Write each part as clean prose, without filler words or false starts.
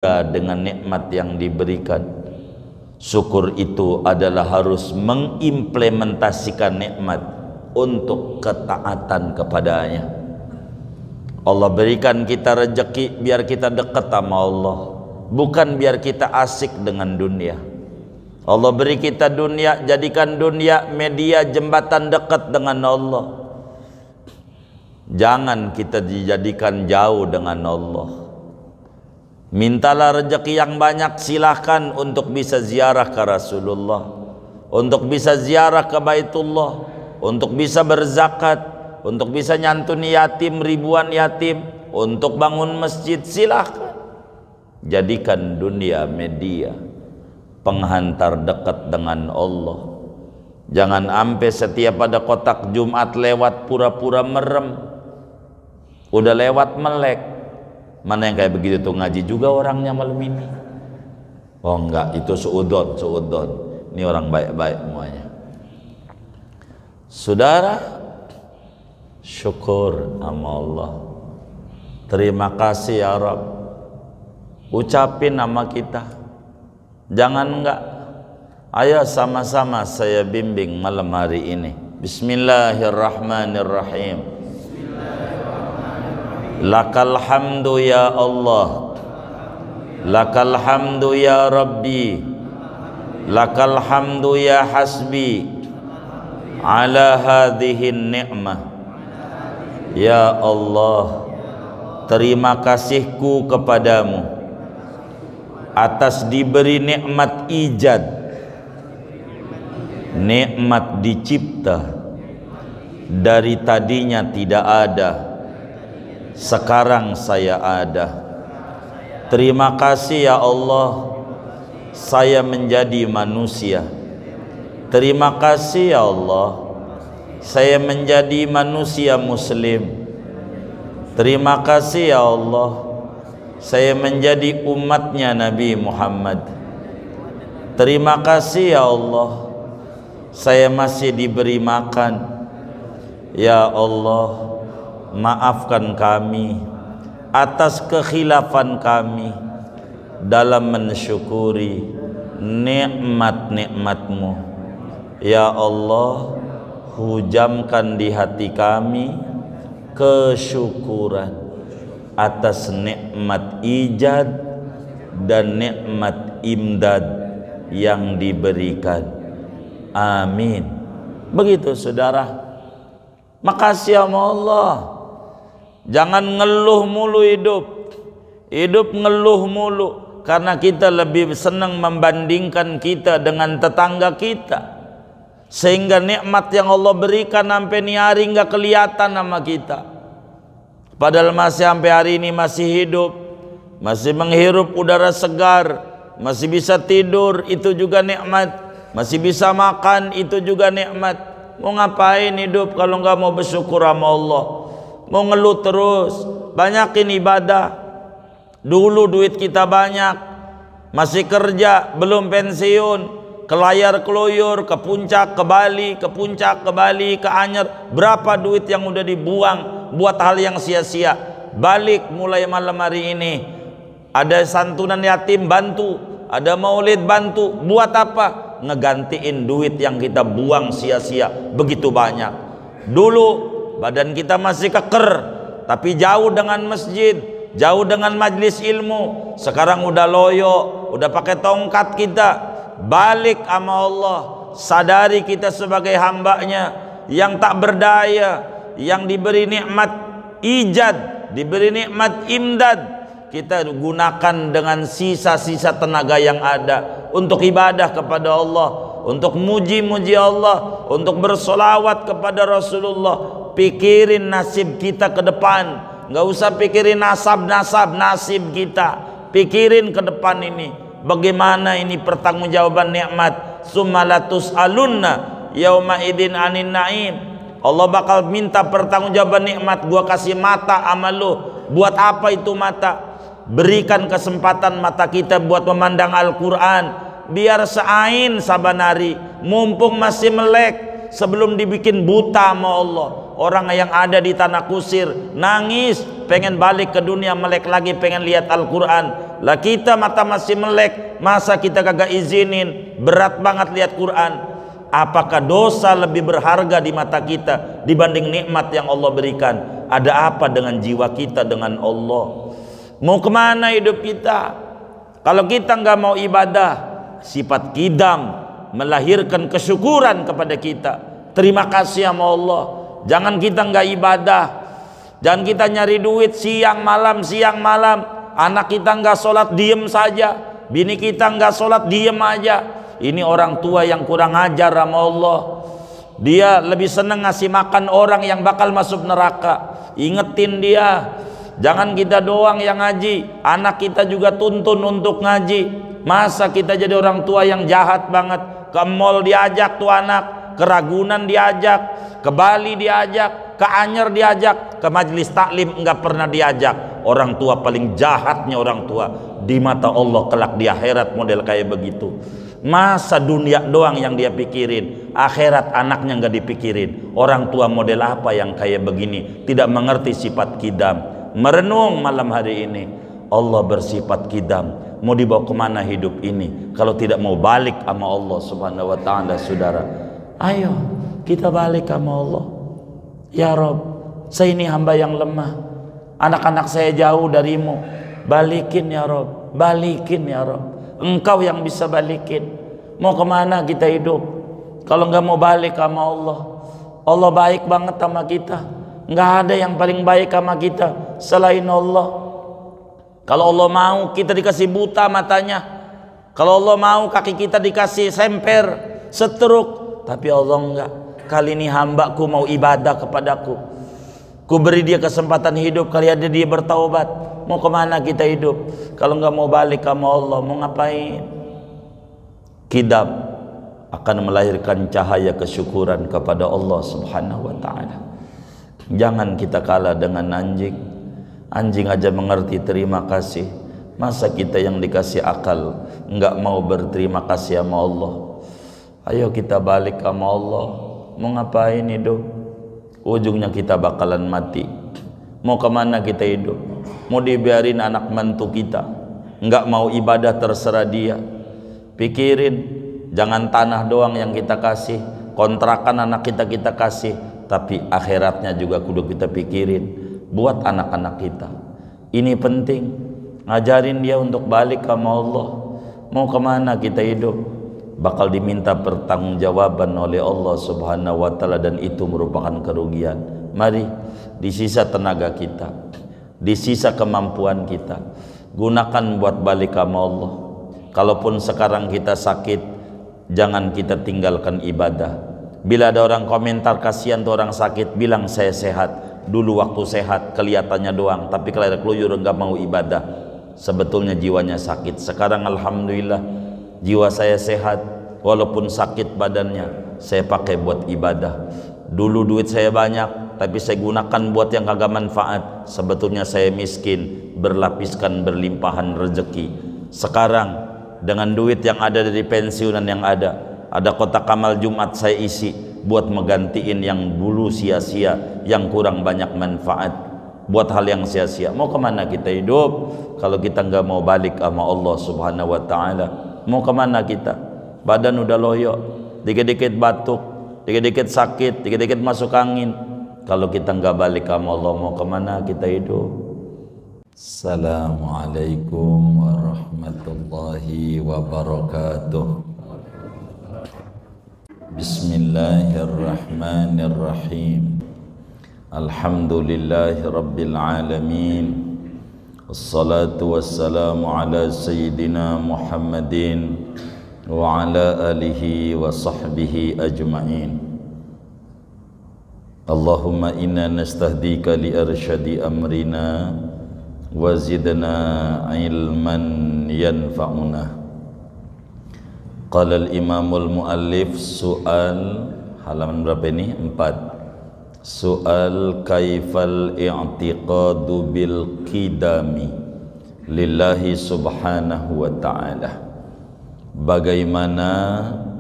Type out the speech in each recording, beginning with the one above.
dengan nikmat yang diberikan. Syukur itu adalah harus mengimplementasikan nikmat untuk ketaatan kepadanya. Allah berikan kita rezeki biar kita dekat sama Allah, bukan biar kita asik dengan dunia. Allah beri kita dunia, jadikan dunia media jembatan dekat dengan Allah. Jangan kita dijadikan jauh dengan Allah. Mintalah rezeki yang banyak, silahkan untuk bisa ziarah ke Rasulullah, untuk bisa ziarah ke Baitullah, untuk bisa berzakat, untuk bisa nyantuni yatim, ribuan yatim, untuk bangun masjid, silahkan. Jadikan dunia media penghantar dekat dengan Allah. Jangan sampai setiap ada kotak Jumat lewat pura-pura merem, udah lewat melek. Mana yang kayak begitu tuh ngaji juga orangnya malam ini? Oh enggak, itu suudon. Ini orang baik-baik semuanya. Saudara, syukur sama Allah. Terima kasih ya Rabb. Ucapin nama kita. Jangan enggak. Ayo sama-sama saya bimbing malam hari ini. Bismillahirrahmanirrahim. Lakal hamdu ya Allah, lakal hamdu ya Rabbi, lakal hamdu ya hasbi, ala hadhihin ni'mah. Ya Allah, terima kasihku kepadamu atas diberi nikmat ijad, nikmat dicipta, dari tadinya tidak ada, sekarang saya ada. Terima kasih ya Allah, saya menjadi manusia. Terima kasih ya Allah, saya menjadi manusia muslim. Terima kasih ya Allah, saya menjadi umatnya Nabi Muhammad. Terima kasih ya Allah, saya masih diberi makan. Ya Allah, maafkan kami atas kekhilafan kami dalam mensyukuri nikmat-nikmat-Mu. Ya Allah, hujamkan di hati kami kesyukuran atas nikmat ijad dan nikmat imdad yang diberikan. Amin. Begitu saudara. Makasih sama Allah. Jangan ngeluh mulu hidup ngeluh mulu, karena kita lebih senang membandingkan kita dengan tetangga kita, sehingga nikmat yang Allah berikan sampai ni hari nggak kelihatan sama kita. Padahal masih sampai hari ini masih hidup, masih menghirup udara segar, masih bisa tidur, itu juga nikmat. Masih bisa makan, itu juga nikmat. Mau ngapain hidup kalau nggak mau bersyukur sama Allah? Mau ngeluh terus? Banyakin ibadah. Dulu duit kita banyak, masih kerja, belum pensiun, kelayar keluyur, ke puncak, ke Bali, ke puncak, ke Bali, ke Anyer. Berapa duit yang udah dibuang buat hal yang sia-sia? Balik mulai malam hari ini, ada santunan yatim, bantu. Ada maulid, bantu. Buat apa? Ngegantiin duit yang kita buang sia-sia begitu banyak. Dulu badan kita masih keker, tapi jauh dengan masjid, jauh dengan majlis ilmu. Sekarang udah loyo, udah pakai tongkat kita. Balik sama Allah, sadari kita sebagai hambanya yang tak berdaya, yang diberi nikmat ijad, diberi nikmat imdad. Kita gunakan dengan sisa-sisa tenaga yang ada untuk ibadah kepada Allah, untuk muji-muji Allah, untuk bersolawat kepada Rasulullah. Pikirin nasib kita ke depan, nggak usah pikirin nasib kita. Pikirin ke depan ini, bagaimana ini pertanggungjawaban nikmat. Summalatus alunna yauma idin anin naim. Allah bakal minta pertanggungjawaban nikmat. Gua kasih mata sama lu, buat apa itu mata? Berikan kesempatan mata kita buat memandang Al-Quran, biar seain sabanari, mumpung masih melek, sebelum dibikin buta sama Allah. Orang yang ada di tanah kusir nangis, pengen balik ke dunia, melek lagi pengen lihat Al-Quran. Lah kita mata masih melek, masa kita kagak izinin? Berat banget lihat Quran. Apakah dosa lebih berharga di mata kita dibanding nikmat yang Allah berikan? Ada apa dengan jiwa kita dengan Allah? Mau kemana hidup kita? Kalau kita nggak mau ibadah, sifat kidam melahirkan kesyukuran kepada kita. Terima kasih sama Allah. Jangan kita nggak ibadah, jangan kita nyari duit siang malam. Anak kita nggak sholat diem saja, bini kita nggak sholat diem aja. Ini orang tua yang kurang ajar sama Allah. Dia lebih senang ngasih makan orang yang bakal masuk neraka. Ingetin dia, jangan kita doang yang ngaji, anak kita juga tuntun untuk ngaji. Masa kita jadi orang tua yang jahat banget? Ke mall diajak tuh anak, ke Ragunan diajak, ke Bali diajak, ke Anyer diajak, ke majelis taklim enggak pernah diajak. Orang tua paling jahatnya orang tua di mata Allah kelak di akhirat model kayak begitu. Masa dunia doang yang dia pikirin, akhirat anaknya nggak dipikirin. Orang tua model apa yang kayak begini? Tidak mengerti sifat kidam. Merenung malam hari ini, Allah bersifat kidam. Mau dibawa kemana hidup ini kalau tidak mau balik sama Allah subhanahu wa ta'ala? Saudara, ayo kita balik sama Allah. Ya Rob, saya ini hamba yang lemah, anak-anak saya jauh darimu. Balikin ya Rob, balikin ya Rob. Engkau yang bisa balikin. Mau kemana kita hidup kalau nggak mau balik sama Allah? Allah baik banget sama kita. Nggak ada yang paling baik sama kita selain Allah. Kalau Allah mau kita dikasih buta matanya, kalau Allah mau kaki kita dikasih semper, setruk. Tapi Allah enggak. Kali ini hambaku mau ibadah kepadaku, ku beri dia kesempatan hidup, kali ada dia bertaubat. Mau kemana kita hidup kalau nggak mau balik sama Allah? Mau ngapain? Kidam akan melahirkan cahaya kesyukuran kepada Allah subhanahu wa ta'ala. Jangan kita kalah dengan anjing. Anjing aja mengerti terima kasih, masa kita yang dikasih akal nggak mau berterima kasih sama Allah? Ayo kita balik sama Allah. Mau ngapain hidup? Ujungnya kita bakalan mati. Mau kemana kita hidup? Mau dibiarin anak mantu kita nggak mau ibadah, terserah dia. Pikirin, jangan tanah doang yang kita kasih, kontrakan anak kita kasih, tapi akhiratnya juga kudu kita pikirin buat anak-anak kita. Ini penting, ngajarin dia untuk balik sama Allah. Mau kemana kita hidup? Bakal diminta pertanggungjawaban oleh Allah subhanahu wa ta'ala, dan itu merupakan kerugian. Mari di sisa tenaga kita, di sisa kemampuan kita, gunakan buat balik sama Allah. Kalaupun sekarang kita sakit, jangan kita tinggalkan ibadah. Bila ada orang komentar kasihan tuh orang sakit, bilang saya sehat. Dulu waktu sehat kelihatannya doang, tapi kalau ada keluyur enggak mau ibadah, sebetulnya jiwanya sakit. Sekarang alhamdulillah jiwa saya sehat, walaupun sakit badannya, saya pakai buat ibadah. Dulu duit saya banyak, tapi saya gunakan buat yang kagak manfaat. Sebetulnya saya miskin, berlapiskan berlimpahan rezeki. Sekarang dengan duit yang ada dari pensiunan yang ada kotak amal Jumat saya isi buat menggantiin yang dulu sia-sia, yang kurang banyak manfaat, buat hal yang sia-sia. Mau kemana kita hidup kalau kita nggak mau balik sama Allah subhanahu wa ta'ala? Mau kemana kita? Badan udah loyo, dikit-dikit batuk, dikit-dikit sakit, dikit-dikit masuk angin. Kalau kita nggak balik sama Allah, mau kemana kita hidup? Assalamualaikum warahmatullahi wabarakatuh. Bismillahirrahmanirrahim. Alhamdulillahi rabbil alamin. Wassalatu wassalamu ala sayyidina Muhammadin wa ala alihi wa sahbihi ajma'in. Allahumma inna nastahdika li arsyadi amrina wa zidna ilman yanfa'una. Qala al-imamul muallif, soal halaman berapa ini? 4. Soal kaifal i'tiqadu bil qidami lillahi subhanahu wa ta'ala. Bagaimana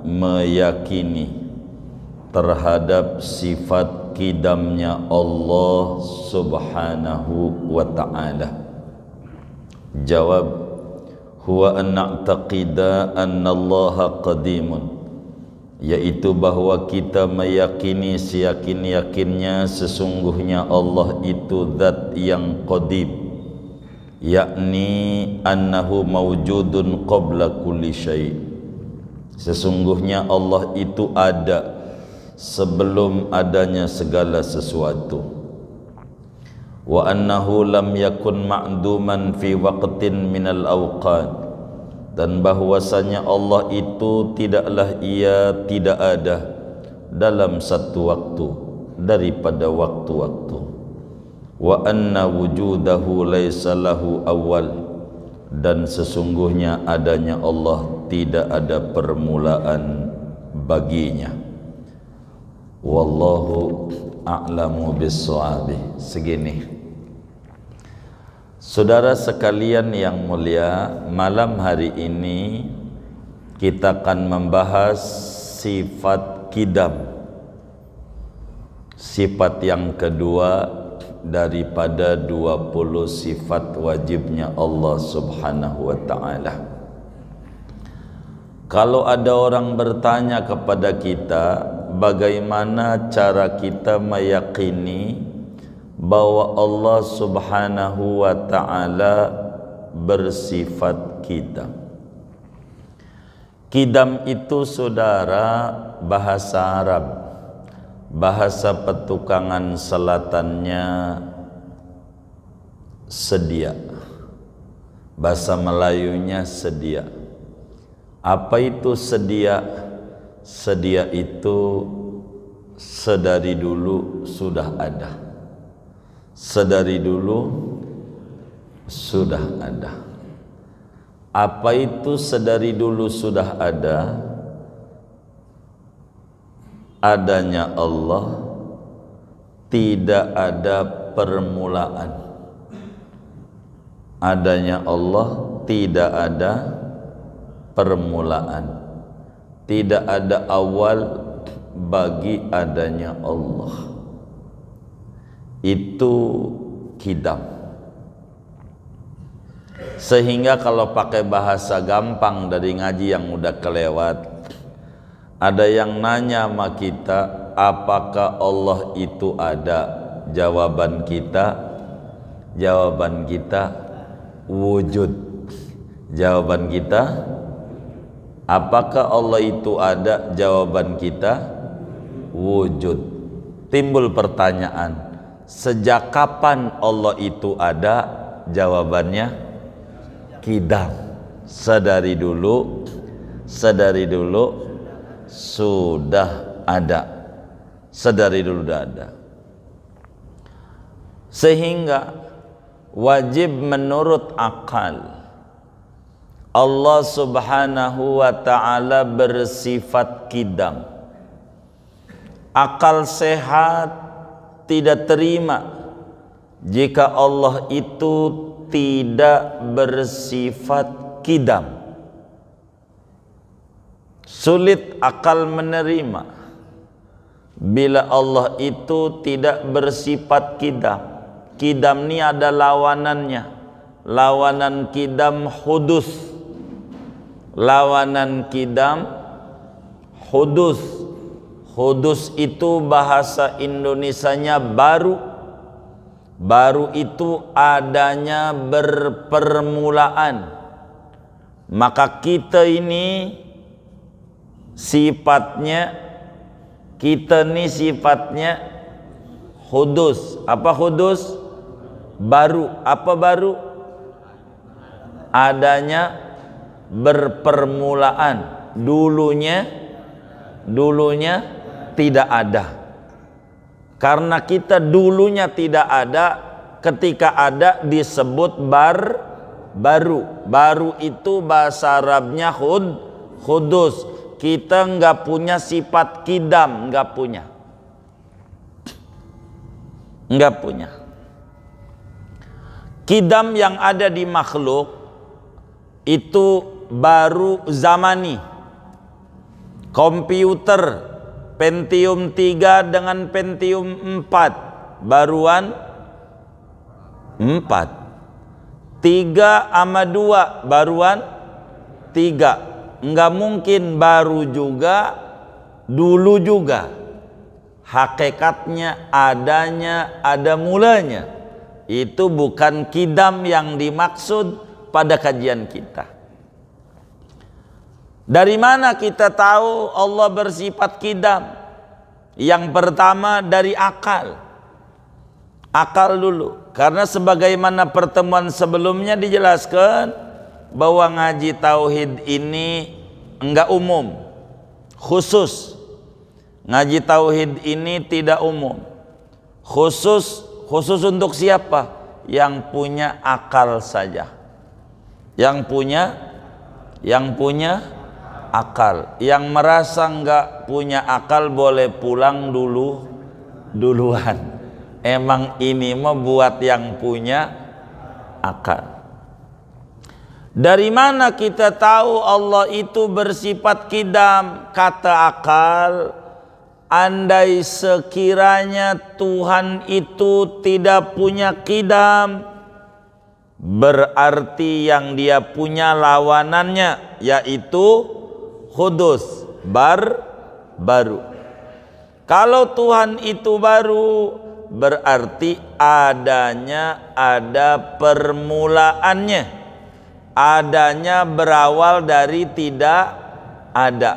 meyakini terhadap sifat kidamnya Allah subhanahu wa ta'ala? Jawab, huwa an na'taqida annallaha qadimun, yaitu bahwa kita meyakini seyakin-yakinnya sesungguhnya Allah itu zat yang qadim, yakni annahu mawjudun qabla kulli syai', sesungguhnya Allah itu ada sebelum adanya segala sesuatu. Wa annahu lam yakun ma'duman fi waqtin minal awqat, dan bahwasanya Allah itu tidaklah ia tidak ada dalam satu waktu daripada waktu-waktu. Wa anna wujudahu laisa lahu awal, dan sesungguhnya adanya Allah tidak ada permulaan baginya. Wallahu a'lamu bis-shawab. Segini, saudara sekalian yang mulia, malam hari ini kita akan membahas sifat qidam, sifat yang kedua daripada 20 sifat wajibnya Allah Subhanahu wa ta'ala. Kalau ada orang bertanya kepada kita, bagaimana cara kita meyakini bahwa Allah Subhanahu wa ta'ala bersifat qidam? Qidam itu saudara bahasa Arab, bahasa petukangan selatannya sedia, bahasa Melayunya sedia. Apa itu sedia? Sedia itu sedari dulu sudah ada, sedari dulu sudah ada. Apa itu sedari dulu sudah ada? Adanya Allah tidak ada permulaan. Adanya Allah tidak ada permulaan, tidak ada awal bagi adanya Allah. Itu qidam. Sehingga kalau pakai bahasa gampang dari ngaji yang udah kelewat, ada yang nanya sama kita, apakah Allah itu ada? Jawaban kita wujud. Jawaban kita, apakah Allah itu ada? Jawaban kita wujud. Timbul pertanyaan, sejak kapan Allah itu ada? Jawabannya qidam. Sedari dulu sudah ada. Sedari dulu sudah ada. Sehingga wajib menurut akal Allah Subhanahu wa ta'ala bersifat qidam. Akal sehat tidak terima jika Allah itu tidak bersifat qidam. Sulit akal menerima bila Allah itu tidak bersifat qidam. Qidam ini ada lawanannya. Lawanan qidam hudus. Lawanan qidam hudus. Hudus itu bahasa Indonesianya baru. Baru itu adanya berpermulaan. Maka kita ini sifatnya hudus. Apa hudus? Baru. Apa baru? Adanya berpermulaan. Dulunya tidak ada. Karena kita dulunya tidak ada, ketika ada disebut baru. Baru itu bahasa Arabnya hudus. Kita nggak punya sifat qidam, nggak punya. Qidam yang ada di makhluk itu baru zamani. Komputer Pentium 3 dengan Pentium 4 baruan 4. 3 sama 2 baruan 3. Enggak mungkin baru juga, dulu juga. Hakikatnya adanya, ada mulanya. Itu bukan kidam yang dimaksud pada kajian kita. Dari mana kita tahu Allah bersifat kidam? Yang pertama dari akal. Akal dulu. Karena sebagaimana pertemuan sebelumnya dijelaskan bahwa ngaji tauhid ini enggak umum, khusus. Ngaji tauhid ini tidak umum, khusus untuk siapa? Yang punya akal saja. Yang punya akal. Yang merasa enggak punya akal boleh pulang duluan. Emang ini mah buat yang punya akal. Dari mana kita tahu Allah itu bersifat kidam? Kata akal, andai sekiranya Tuhan itu tidak punya kidam, berarti yang dia punya lawanannya, yaitu hudus, baru. Kalau Tuhan itu baru, berarti ada permulaannya, adanya berawal dari tidak ada.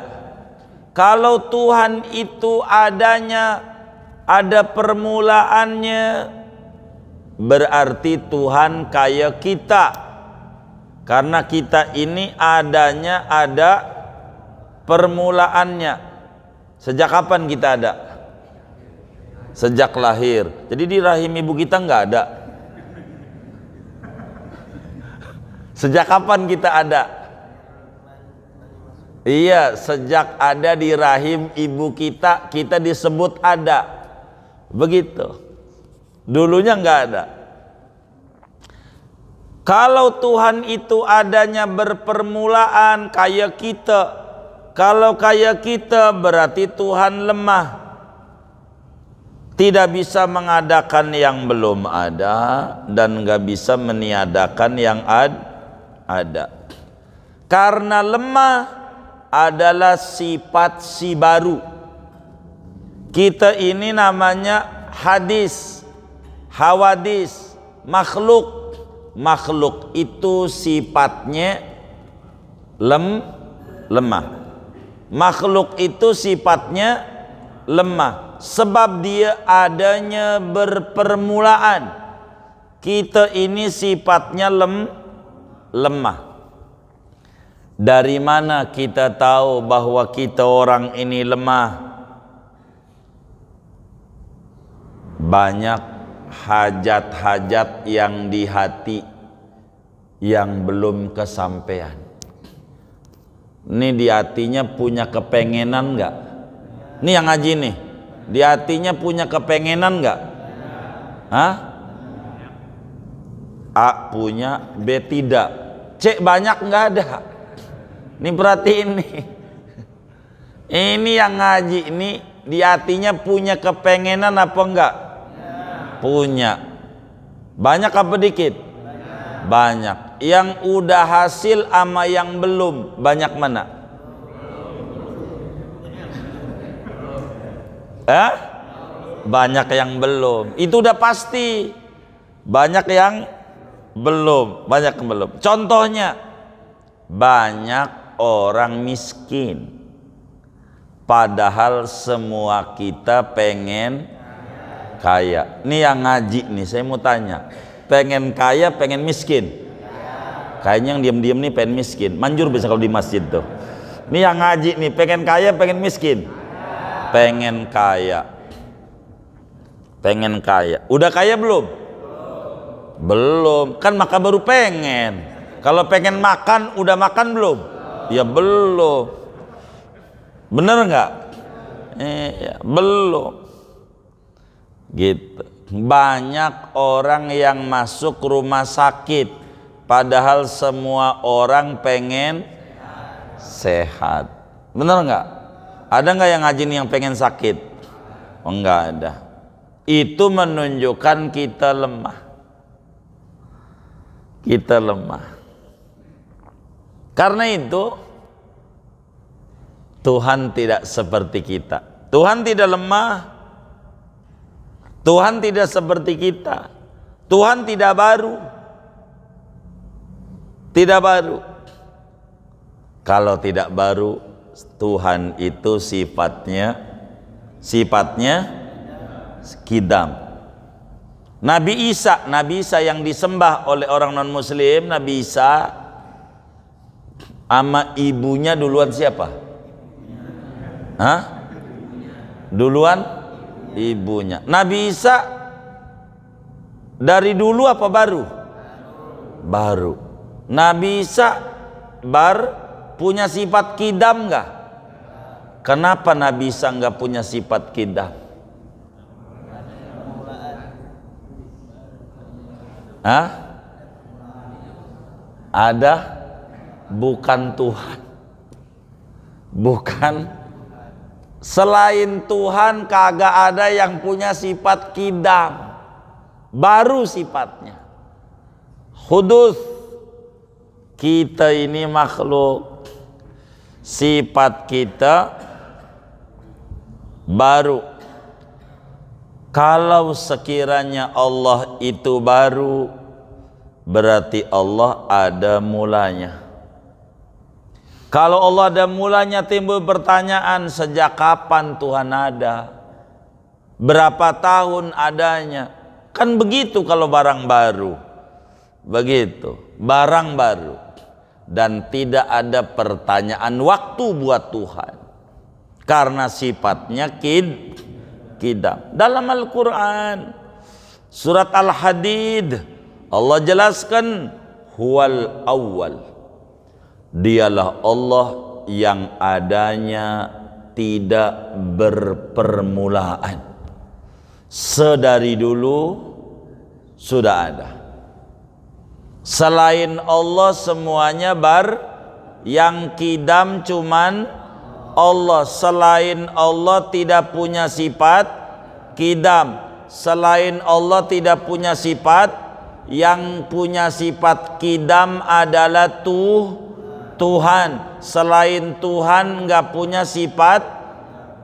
Kalau Tuhan itu ada permulaannya, berarti Tuhan kayak kita, karena kita ini ada permulaannya. Sejak kapan kita ada? Sejak lahir. Jadi di rahim ibu kita nggak ada. Sejak kapan kita ada? Iya, sejak ada di rahim ibu kita disebut ada. Begitu. Dulunya nggak ada. Kalau Tuhan itu adanya berpermulaan kayak kita, kalau kayak kita berarti Tuhan lemah. Tidak bisa mengadakan yang belum ada dan nggak bisa meniadakan yang ada. Karena lemah adalah sifat si baru. Kita ini namanya hadis, hawadis, makhluk. Makhluk itu sifatnya lemah. Makhluk itu sifatnya lemah. Sebab dia adanya berpermulaan. Kita ini sifatnya lemah. Dari mana kita tahu bahwa kita orang ini lemah? Banyak hajat-hajat yang di hati yang belum kesampaian. Ini di hatinya punya kepengenan enggak? Ini yang ngaji nih. Di hatinya punya kepengenan enggak? Hah? A punya, B tidak. C banyak enggak ada. Ini perhatiin nih. Ini yang ngaji ini di hatinya punya kepengenan apa enggak? Punya. Banyak apa dikit? Banyak. Yang udah hasil sama yang belum, banyak mana? Banyak yang belum. Itu udah pasti. Banyak yang belum. Contohnya, banyak orang miskin. Padahal semua kita pengen kaya. Ini yang ngaji nih, saya mau tanya. Pengen kaya, pengen miskin? Kayaknya yang diam-diam nih pengen miskin. Manjur bisa kalau di masjid tuh. Ini yang ngaji nih, pengen kaya, pengen miskin? Pengen kaya. Pengen kaya. Udah kaya belum? Belum. Kan maka baru pengen. Kalau pengen makan, udah makan belum? Ya belum. Bener nggak? Ya, belum. Gitu. Banyak orang yang masuk rumah sakit, padahal semua orang pengen sehat. Bener nggak? Ada nggak yang ngaji nih yang pengen sakit? Oh, nggak ada. Itu menunjukkan kita lemah. Kita lemah. Karena itu Tuhan tidak seperti kita. Tuhan tidak lemah. Tuhan tidak seperti kita. Tuhan tidak baru. Tidak baru. Kalau tidak baru, Tuhan itu sifatnya qidam. Nabi Isa yang disembah oleh orang non muslim, Nabi Isa ama ibunya duluan siapa? Hah? Duluan ibunya. Nabi Isa dari dulu apa baru? Baru. Nabi Isa punya sifat qidam enggak? Kenapa Nabi Isa enggak punya sifat qidam? Hah? Ada? Bukan Tuhan. Bukan. Selain Tuhan kagak ada yang punya sifat qidam. Baru sifatnya. Hudus. Kita ini makhluk. Sifat kita baru. Kalau sekiranya Allah itu baru, berarti Allah ada mulanya. Kalau Allah ada mulanya, timbul pertanyaan, sejak kapan Tuhan ada? Berapa tahun adanya? Kan begitu kalau barang baru. Begitu, barang baru. Dan tidak ada pertanyaan waktu buat Tuhan. Karena sifatnya qidam. Dalam Al-Quran surat Al-Hadid Allah jelaskan huwal awwal, dialah Allah yang adanya tidak berpermulaan, sedari dulu sudah ada. Selain Allah semuanya yang qidam cuman Allah. Selain Allah tidak punya sifat qidam. Selain Allah tidak punya sifat. Yang punya sifat qidam adalah Tuhan. Selain Tuhan nggak punya sifat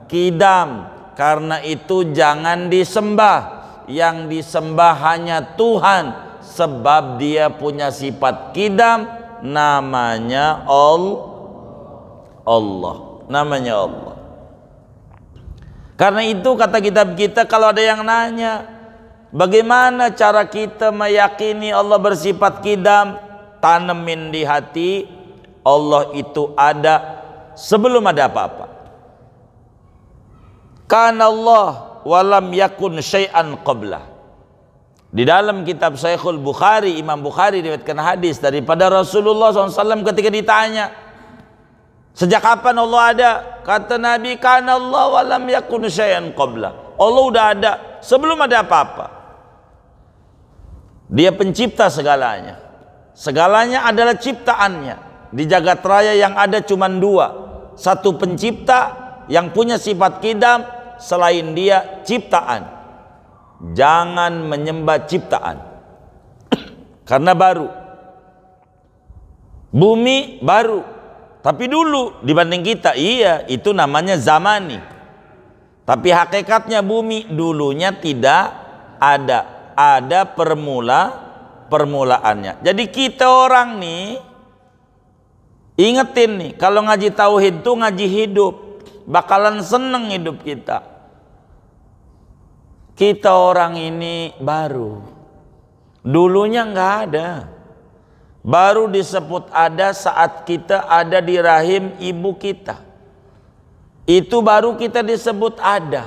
qidam. Karena itu jangan disembah. Yang disembah hanya Tuhan, sebab dia punya sifat qidam, namanya Allah. Namanya Allah. Karena itu kata kitab kita, kalau ada yang nanya bagaimana cara kita meyakini Allah bersifat qidam, tanemin di hati Allah itu ada sebelum ada apa-apa. Kana Allah walam yakun syai'an qablah. Di dalam kitab Sahihul Bukhari, Imam Bukhari diriwayatkan hadis daripada Rasulullah SAW ketika ditanya, sejak kapan Allah ada? Kata Nabi, kana Allah wa lam yakun syai'an qabla. Allah udah ada sebelum ada apa-apa. Dia pencipta segalanya. Segalanya adalah ciptaannya. Di jagat raya yang ada cuma dua. Satu pencipta yang punya sifat qidam, selain dia ciptaan. Jangan menyembah ciptaan. Karena baru. Bumi baru. Tapi dulu dibanding kita, iya, itu namanya zamani. Tapi hakikatnya bumi dulunya tidak ada. Ada permulaannya. Jadi kita orang nih, ingetin nih, kalau ngaji tauhid tuh ngaji hidup. Bakalan seneng hidup kita. Kita orang ini baru. Dulunya nggak ada. Baru disebut ada saat kita ada di rahim ibu kita. Itu baru kita disebut ada.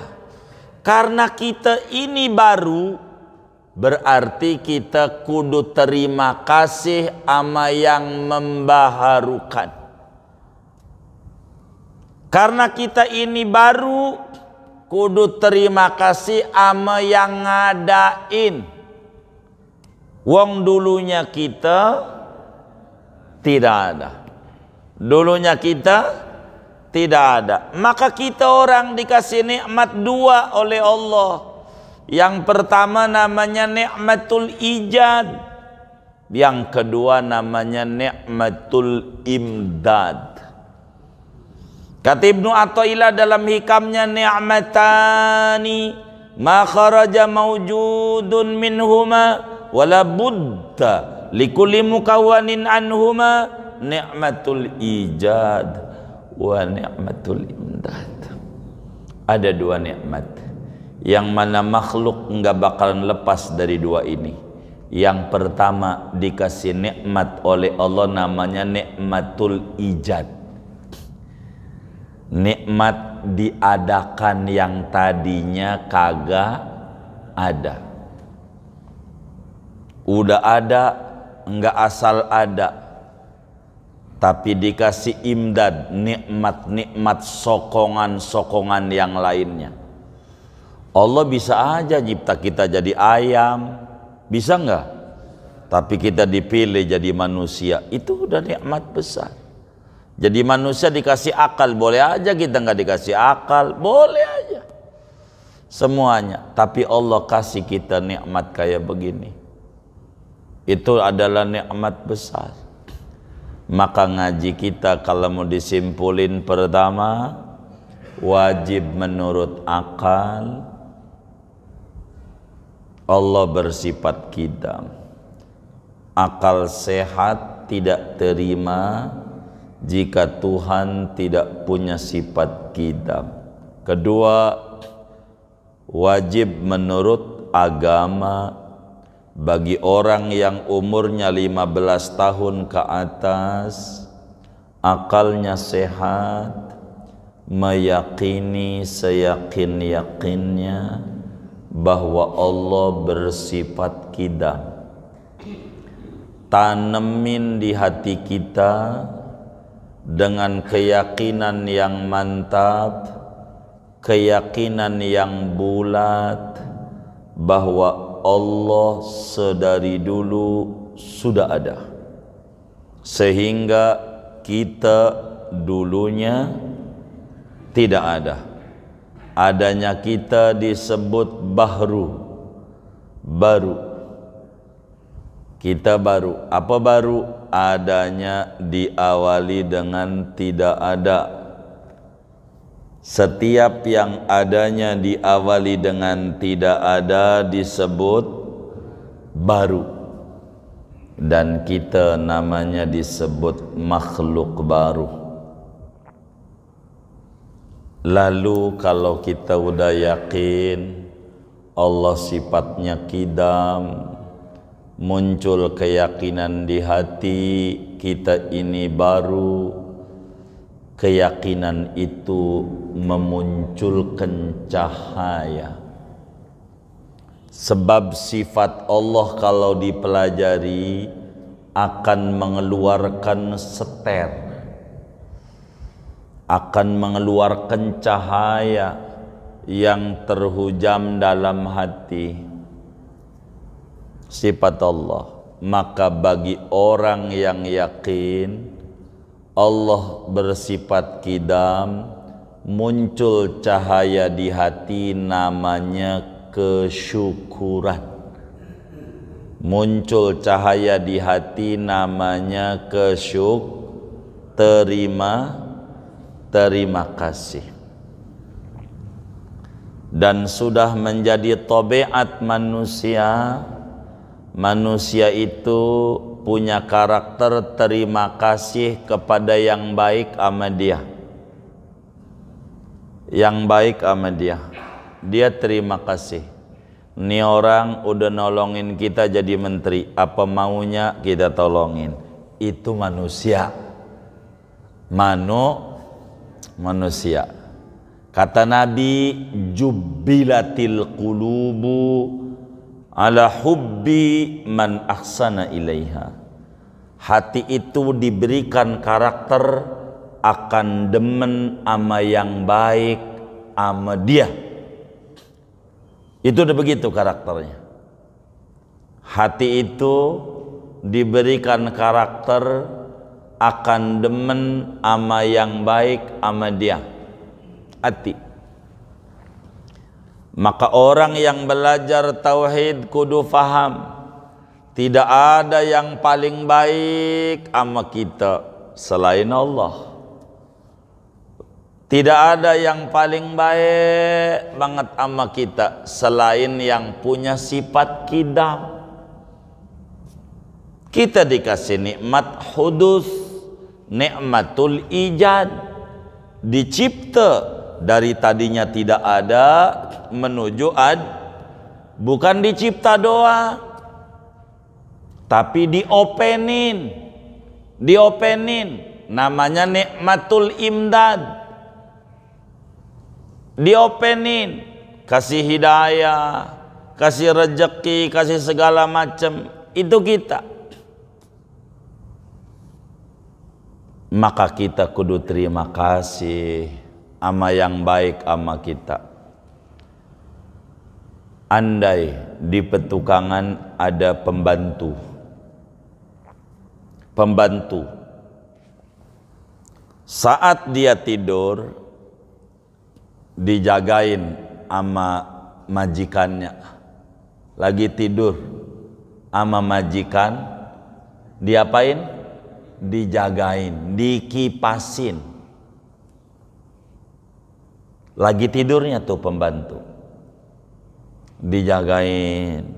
Karena kita ini baru, berarti kita kudu terima kasih ama yang membaharukan. Karena kita ini baru, kudu terima kasih ama yang ngadain. Wong dulunya kita tidak ada. Dulunya kita tidak ada. Maka kita orang dikasih nikmat dua oleh Allah. Yang pertama namanya nikmatul ijad. Yang kedua namanya ni'matul imdad. Kata Ibnu Athaillah dalam hikamnya, ni'matani ma kharaja mawjudun minhuma wala budda likulli mukawwanin anhuma ni'matul ijad wa ni'matul imdad. Ada dua nikmat yang mana makhluk enggak bakalan lepas dari dua ini. Yang pertama dikasih nikmat oleh Allah namanya nikmatul ijad. Nikmat diadakan yang tadinya kagak ada. Udah ada, enggak asal ada, tapi dikasih imdad, nikmat-nikmat, sokongan-sokongan yang lainnya. Allah bisa aja cipta kita jadi ayam, bisa enggak? Tapi kita dipilih jadi manusia, itu udah nikmat besar. Jadi manusia dikasih akal, boleh aja kita nggak dikasih akal, boleh aja semuanya. Tapi Allah kasih kita nikmat kayak begini, itu adalah nikmat besar. Maka ngaji kita kalau mau disimpulin, pertama wajib menurut akal. Allah bersifat qidam. Akal sehat tidak terima jika Tuhan tidak punya sifat qidam. Kedua, wajib menurut agama bagi orang yang umurnya 15 tahun ke atas, akalnya sehat, meyakini seyakin-yakinnya bahwa Allah bersifat qidam. Tanemin di hati kita dengan keyakinan yang mantap, keyakinan yang bulat bahwa Allah sedari dulu sudah ada, sehingga kita dulunya tidak ada. Adanya kita disebut baru. Kita baru. Apa baru? Adanya diawali dengan tidak ada. Setiap yang adanya diawali dengan tidak ada disebut baru. Dan kita namanya disebut makhluk baru. Lalu kalau kita udah yakin Allah sifatnya qidam, muncul keyakinan di hati kita ini baru, keyakinan itu memunculkan cahaya. Sebab sifat Allah kalau dipelajari akan mengeluarkan seter, akan mengeluarkan cahaya yang terhujam dalam hati. Sifat Allah. Maka bagi orang yang yakin Allah bersifat qidam, muncul cahaya di hati namanya kesyukuran. Muncul cahaya di hati namanya terima kasih. Dan sudah menjadi tabiat manusia. Manusia itu punya karakter terima kasih kepada yang baik sama dia. Yang baik sama dia, dia terima kasih. Ini orang udah nolongin kita jadi menteri, apa maunya kita tolongin. Itu manusia. Manusia. Kata Nabi, jubbilatil qulubu ala hubbi man ahsana ilaiha. Hati itu diberikan karakter akan demen ama yang baik ama dia. Itu udah begitu karakternya. Hati itu diberikan karakter akan demen ama yang baik ama dia. Hati. Maka orang yang belajar tauhid kudu faham Tidak ada yang paling baik sama kita selain Allah. Tidak ada yang paling baik banget sama kita selain yang punya sifat kidam. Kita dikasih nikmat hudus, nikmatul ijad, dicipta dari tadinya tidak ada menuju bukan dicipta doang, tapi diopenin, namanya nikmatul imdad, diopenin, kasih hidayah, kasih rezeki, kasih segala macam, itu kita. Maka kita kudu terima kasih sama yang baik sama kita. Andai di petukangan ada pembantu, saat dia tidur dijagain sama majikannya, lagi tidur sama majikan, diapain? Dijagain, dikipasin. Lagi tidurnya tuh pembantu, dijagain,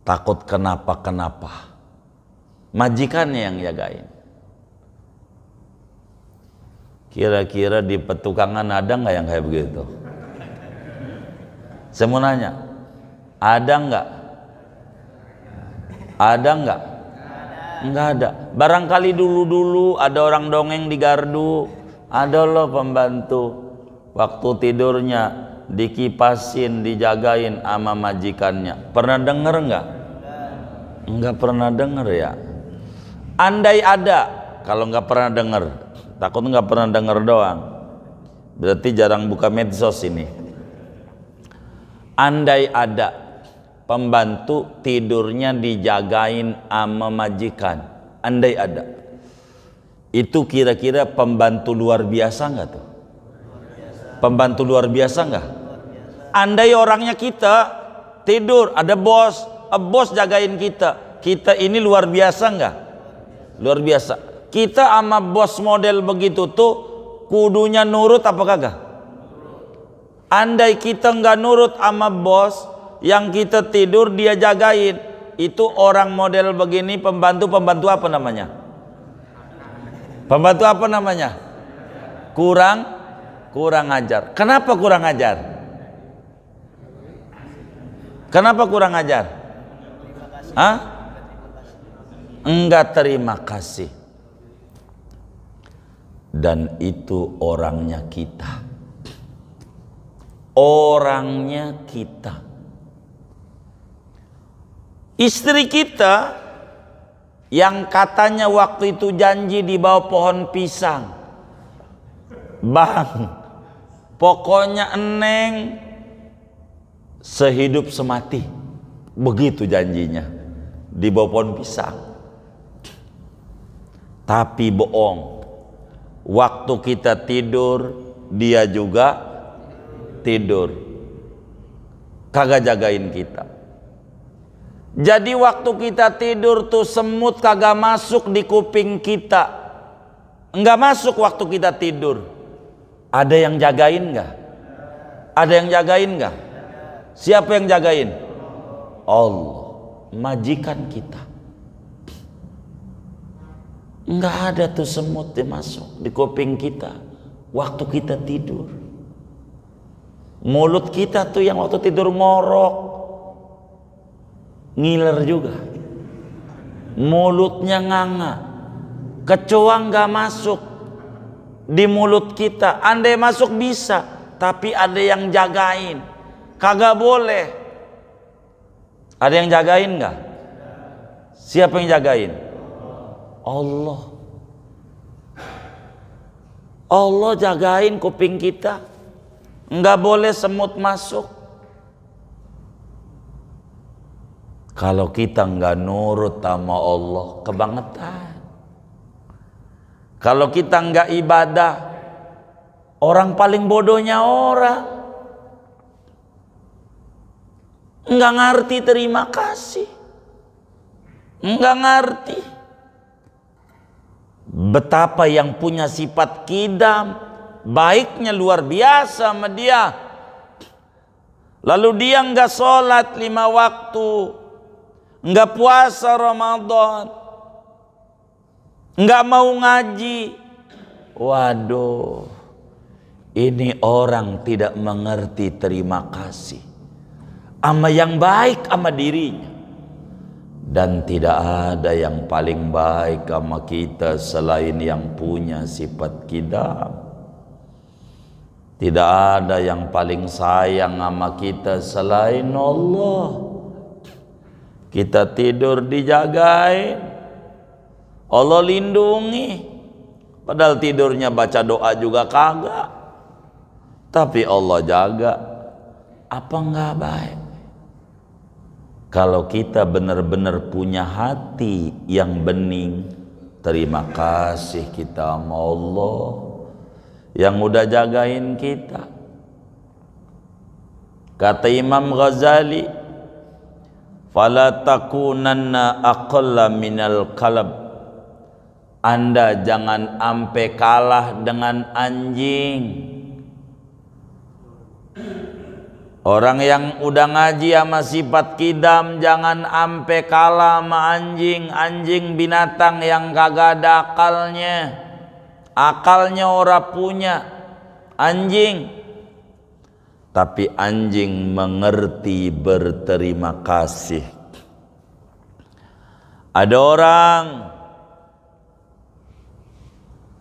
takut kenapa-kenapa, majikannya yang jagain. Kira-kira di petukangan ada nggak yang kayak begitu? Saya mau nanya, ada nggak? Ada nggak? Nggak ada. Barangkali dulu-dulu ada orang dongeng di gardu, ada loh pembantu waktu tidurnya dikipasin, dijagain sama majikannya. Pernah denger nggak? Nggak pernah denger ya. Andai ada, kalau nggak pernah denger, takut nggak pernah denger doang, berarti jarang buka medsos ini. Andai ada pembantu tidurnya dijagain sama majikan, andai ada, itu kira-kira pembantu luar biasa nggak tuh? Pembantu luar biasa nggak? Andai orangnya kita tidur, ada bos jagain kita, kita ini luar biasa nggak? Luar biasa. Kita sama bos model begitu tuh kudunya nurut apa kagak? Andai kita nggak nurut sama bos yang kita tidur dia jagain, itu orang model begini pembantu apa namanya? Pembantu apa namanya? Kurang ajar. Kenapa kurang ajar? Kenapa kurang ajar? Hah? Enggak terima kasih. Dan itu orangnya kita. Orangnya kita. Istri kita yang katanya waktu itu janji di bawah pohon pisang, Bang, pokoknya eneng sehidup semati, begitu janjinya di bawah pohon pisang. Tapi bohong, waktu kita tidur dia juga tidur, kagak jagain kita. Jadi waktu kita tidur tuh semut kagak masuk di kuping kita, enggak masuk waktu kita tidur. Ada yang jagain nggak? Ada yang jagain nggak? Siapa yang jagain? Allah, majikan kita. Enggak ada tuh semut yang masuk di kuping kita waktu kita tidur. Mulut kita tuh yang waktu tidur ngorok, ngiler juga, mulutnya nganga, kecoa nggak masuk di mulut kita. Andai masuk bisa, tapi ada yang jagain, kagak boleh. Ada yang jagain nggak? Siapa yang jagain? Allah. Allah jagain kuping kita, nggak boleh semut masuk. Kalau kita nggak nurut sama Allah, kebangetan. Kalau kita nggak ibadah, orang paling bodohnya orang. Enggak ngerti terima kasih. Enggak ngerti betapa yang punya sifat kidam baiknya luar biasa sama dia. Lalu dia enggak sholat 5 waktu, enggak puasa Ramadan, enggak mau ngaji. Waduh, ini orang tidak mengerti terima kasih sama yang baik sama dirinya. Dan tidak ada yang paling baik sama kita selain yang punya sifat kidam. Tidak ada yang paling sayang sama kita selain Allah. Kita tidur dijagain, Allah lindungi. Padahal tidurnya baca doa juga kagak, tapi Allah jaga. Apa enggak baik? Kalau kita benar-benar punya hati yang bening, terima kasih kita sama Allah yang udah jagain kita. Kata Imam Ghazali, fala takunanna aqalla minal kalab. Anda jangan ampe kalah dengan anjing. Orang yang udah ngaji sama sifat kidam jangan ampe kalah sama anjing. Anjing binatang yang kagak ada akalnya. Akalnya orang punya anjing. Tapi anjing mengerti berterima kasih. Ada orang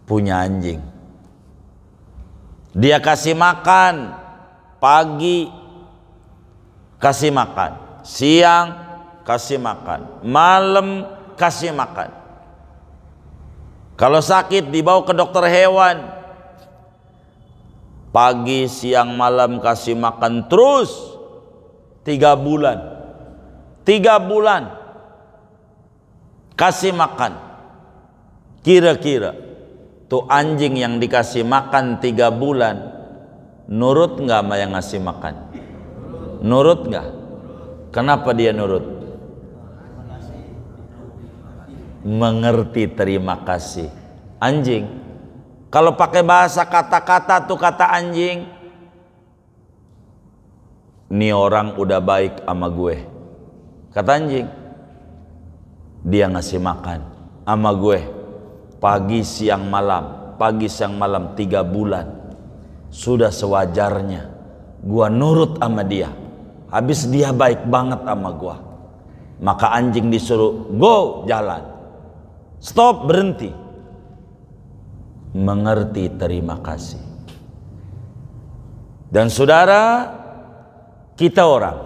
punya anjing, dia kasih makan pagi, kasih makan siang, kasih makan malam, kasih makan. Kalau sakit dibawa ke dokter hewan, pagi siang malam kasih makan terus 3 bulan. 3 bulan kasih makan. Kira-kira tuh anjing yang dikasih makan 3 bulan nurut nggak sama yang ngasih makan? Nurut nggak? Kenapa dia nurut? Mengerti terima kasih. Anjing kalau pakai bahasa kata-kata tuh kata anjing, nih orang udah baik sama gue. Kata anjing, dia ngasih makan sama gue pagi siang malam, pagi siang malam 3 bulan. Sudah sewajarnya gua nurut sama dia. Habis dia baik banget sama gua, maka anjing disuruh go, jalan, stop, berhenti. Mengerti terima kasih. Dan saudara, kita orang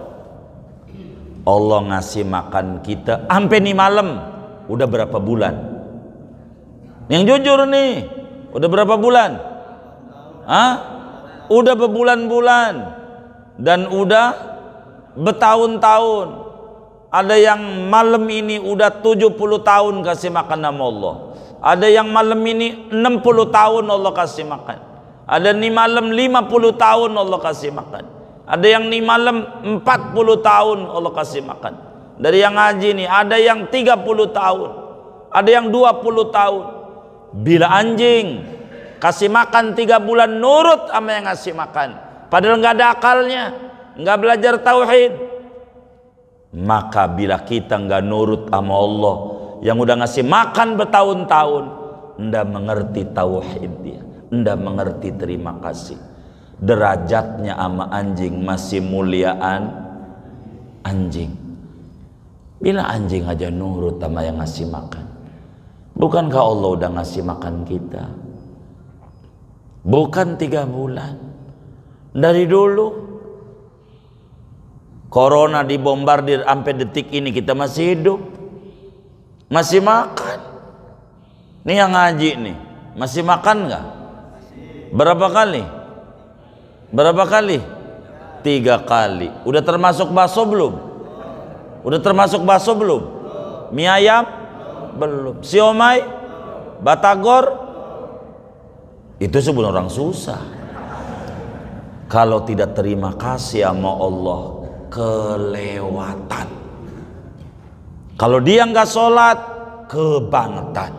Allah ngasih makan kita sampai nih malam. Udah berapa bulan? Yang jujur nih, udah berapa bulan? Hah? Udah berbulan-bulan dan udah bertahun-tahun. Ada yang malam ini udah 70 tahun kasih makan sama Allah. Ada yang malam ini 60 tahun Allah kasih makan. Ada nih malam 50 tahun Allah kasih makan. Ada yang nih malam 40 tahun Allah kasih makan. Dari yang ngaji nih ada yang 30 tahun, ada yang 20 tahun. Bila anjing kasih makan 3 bulan nurut sama yang ngasih makan, padahal nggak ada akalnya, nggak belajar tauhid, maka bila kita nggak nurut sama Allah yang udah ngasih makan bertahun-tahun, ndak mengerti tauhid dia, ndak mengerti terima kasih. Derajatnya sama anjing masih muliaan anjing. Bila anjing aja nurut sama yang ngasih makan, bukankah Allah udah ngasih makan kita? Bukan 3 bulan. Dari dulu corona dibombardir sampai detik ini kita masih hidup, masih makan. Nih yang ngaji nih masih makan nggak? Berapa kali? Berapa kali? 3 kali. Udah termasuk bakso belum? Udah termasuk bakso belum? Mie ayam belum? Siomay, batagor, itu sebelum orang susah. Kalau tidak terima kasih sama Allah, kelewatan. Kalau dia nggak sholat, kebangetan.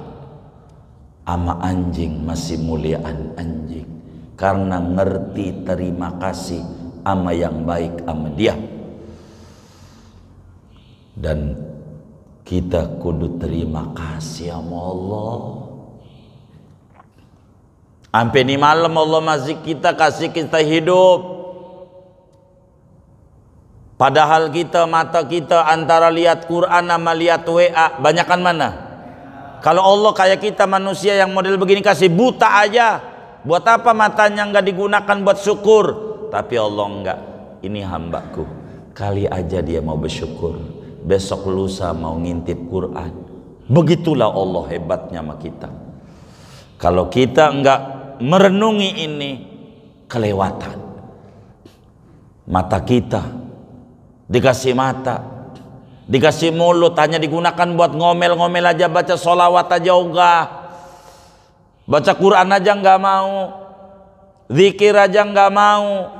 Ama anjing masih muliaan anjing, karena ngerti terima kasih ama yang baik ama dia. Dan kita kudu terima kasih sama Allah. Sampai ini malam Allah masih kita kasih kita hidup. Padahal kita mata kita antara lihat Quran sama lihat WA, banyakan mana? Kalau Allah kayak kita manusia yang model begini kasih buta aja, buat apa matanya nggak digunakan buat syukur? Tapi Allah enggak. Ini hambaku, kali aja dia mau bersyukur, besok lusa mau ngintip Quran. Begitulah Allah hebatnya sama kita. Kalau kita enggak merenungi ini, kelewatan. Mata kita dikasih mata, dikasih mulut, hanya digunakan buat ngomel-ngomel aja, baca sholawat aja enggak, baca Quran aja enggak mau, zikir aja enggak mau,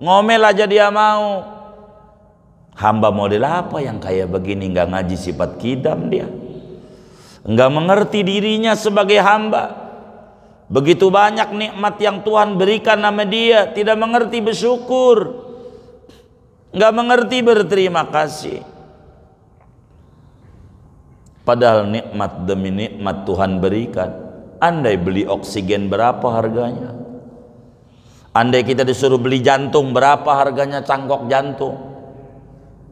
ngomel aja dia mau. Hamba model apa yang kayak begini enggak ngaji sifat kidam, dia enggak mengerti dirinya sebagai hamba. Begitu banyak nikmat yang Tuhan berikan sama dia, tidak mengerti bersyukur, nggak mengerti berterima kasih. Padahal nikmat demi nikmat Tuhan berikan. Andai beli oksigen berapa harganya? Andai kita disuruh beli jantung, berapa harganya cangkok jantung?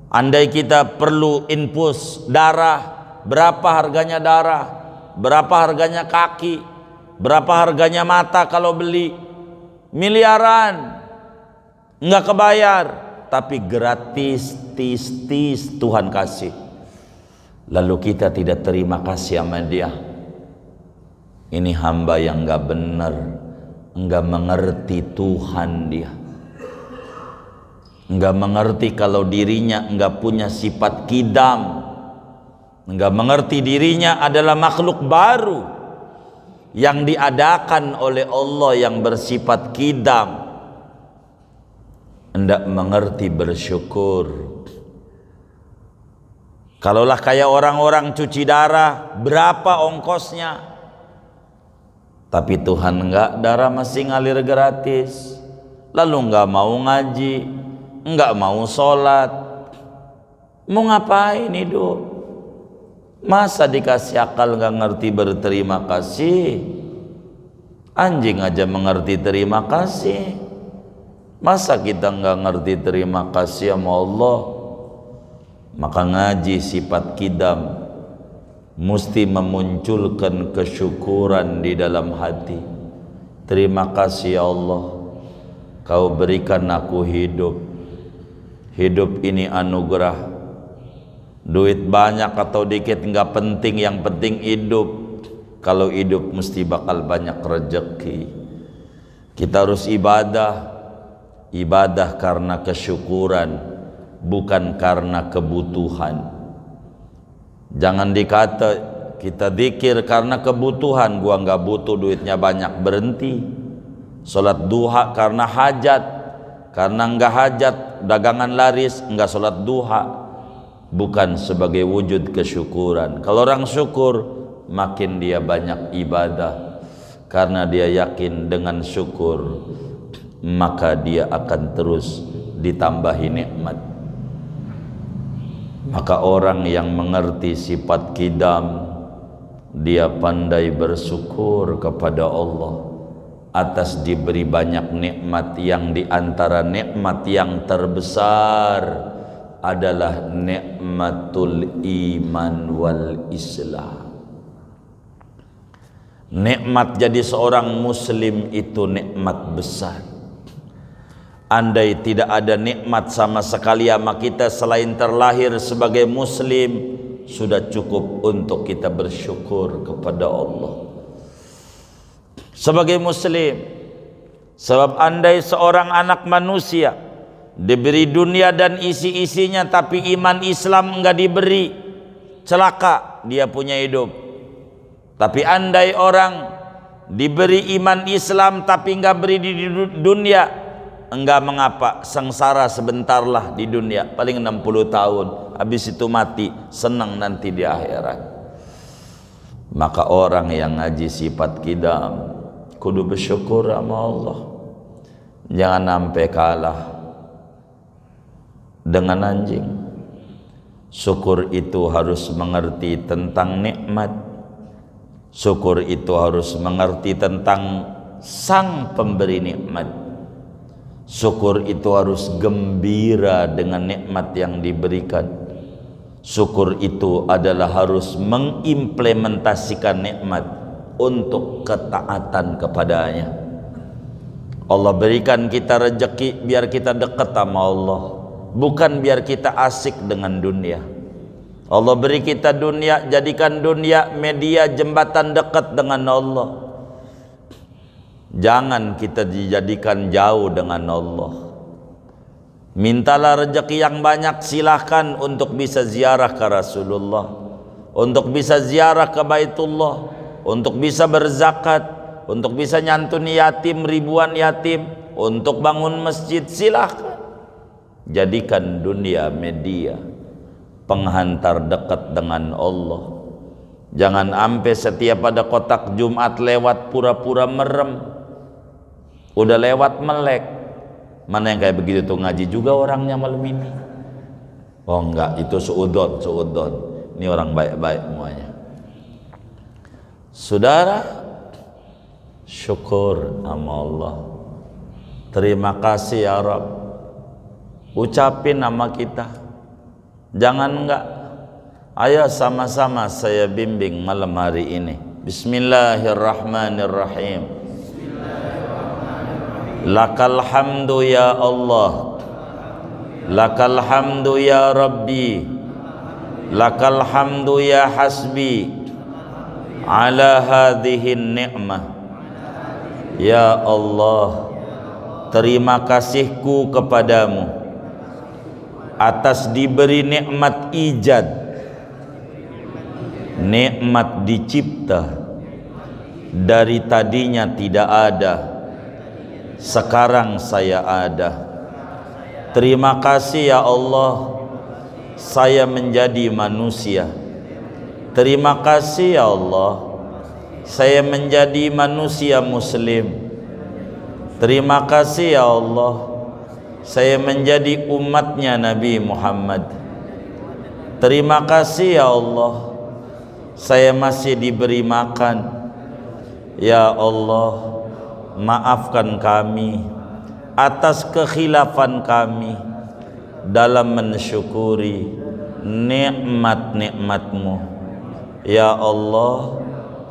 Andai kita perlu infus darah, berapa harganya darah? Berapa harganya kaki? Berapa harganya mata kalau beli? Miliaran, nggak kebayar. Tapi gratis, tis Tuhan kasih. Lalu kita tidak terima kasih sama dia. Ini hamba yang nggak benar, nggak mengerti Tuhan dia, nggak mengerti kalau dirinya nggak punya sifat kidam, nggak mengerti dirinya adalah makhluk baru yang diadakan oleh Allah yang bersifat kidam. Hendak mengerti bersyukur. Kalaulah kayak orang-orang cuci darah, berapa ongkosnya? Tapi Tuhan enggak, darah masih ngalir gratis. Lalu enggak mau ngaji, enggak mau sholat. Mau ngapain hidup? Masa dikasih akal enggak ngerti berterima kasih? Anjing aja mengerti terima kasih. Masa kita nggak ngerti terima kasih sama Allah? Maka ngaji sifat kidam mesti memunculkan kesyukuran di dalam hati. Terima kasih ya Allah, Kau berikan aku hidup. Hidup ini anugerah. Duit banyak atau dikit nggak penting, yang penting hidup. Kalau hidup mesti bakal banyak rezeki. Kita harus ibadah. Ibadah karena kesyukuran, bukan karena kebutuhan. Jangan dikata kita zikir karena kebutuhan, gua nggak butuh duitnya banyak, berhenti. Sholat duha karena hajat, karena nggak hajat dagangan laris nggak sholat duha, bukan sebagai wujud kesyukuran. Kalau orang syukur, makin dia banyak ibadah, karena dia yakin dengan syukur maka dia akan terus ditambahi nikmat. Maka orang yang mengerti sifat kidam, dia pandai bersyukur kepada Allah atas diberi banyak nikmat, yang diantara nikmat yang terbesar adalah nikmatul iman wal Islam. Nikmat jadi seorang muslim itu nikmat besar. Andai tidak ada nikmat sama sekali sama kita selain terlahir sebagai muslim, sudah cukup untuk kita bersyukur kepada Allah sebagai muslim. Sebab andai seorang anak manusia diberi dunia dan isi-isinya tapi iman Islam enggak diberi, celaka dia punya hidup. Tapi andai orang diberi iman Islam tapi enggak beri di dunia, enggak mengapa, sengsara sebentarlah di dunia, paling 60 tahun, habis itu mati, senang nanti di akhirat. Maka orang yang ngaji sifat kidam kudu bersyukur sama Allah, jangan sampai kalah dengan anjing. Syukur itu harus mengerti tentang nikmat, syukur itu harus mengerti tentang sang pemberi nikmat, syukur itu harus gembira dengan nikmat yang diberikan, syukur itu adalah harus mengimplementasikan nikmat untuk ketaatan kepadanya. Allah berikan kita rezeki biar kita dekat sama Allah, bukan biar kita asik dengan dunia. Allah beri kita dunia, jadikan dunia media jembatan dekat dengan Allah. Jangan kita dijadikan jauh dengan Allah. Mintalah rezeki yang banyak, silahkan untuk bisa ziarah ke Rasulullah, untuk bisa ziarah ke Baitullah, untuk bisa berzakat, untuk bisa nyantuni yatim, ribuan yatim, untuk bangun masjid, silahkan. Jadikan dunia media penghantar dekat dengan Allah. Jangan sampai setiap ada kotak Jumat lewat pura-pura merem, udah lewat melek. Mana yang kayak begitu tuh ngaji juga orangnya malam ini? Oh enggak, itu suudon. Ini orang baik-baik semuanya. Saudara, syukur sama Allah. Terima kasih ya Rabb. Ucapin nama kita. Jangan enggak. Ayo sama-sama saya bimbing malam hari ini. Bismillahirrahmanirrahim. Lakal hamdu ya Allah, lakal hamdu ya Rabbi, lakal hamdu ya hasbi, ala hadhihin ni'mah. Ya Allah, terima kasihku kepadamu atas diberi nikmat ijad, nikmat dicipta, dari tadinya tidak ada, sekarang saya ada. Terima kasih ya Allah, saya menjadi manusia. Terima kasih ya Allah, saya menjadi manusia muslim. Terima kasih ya Allah, saya menjadi umatnya Nabi Muhammad. Terima kasih ya Allah, saya masih diberi makan. Ya Allah, maafkan kami atas kekhilafan kami dalam mensyukuri nikmat-nikmat-Mu. Ya Allah,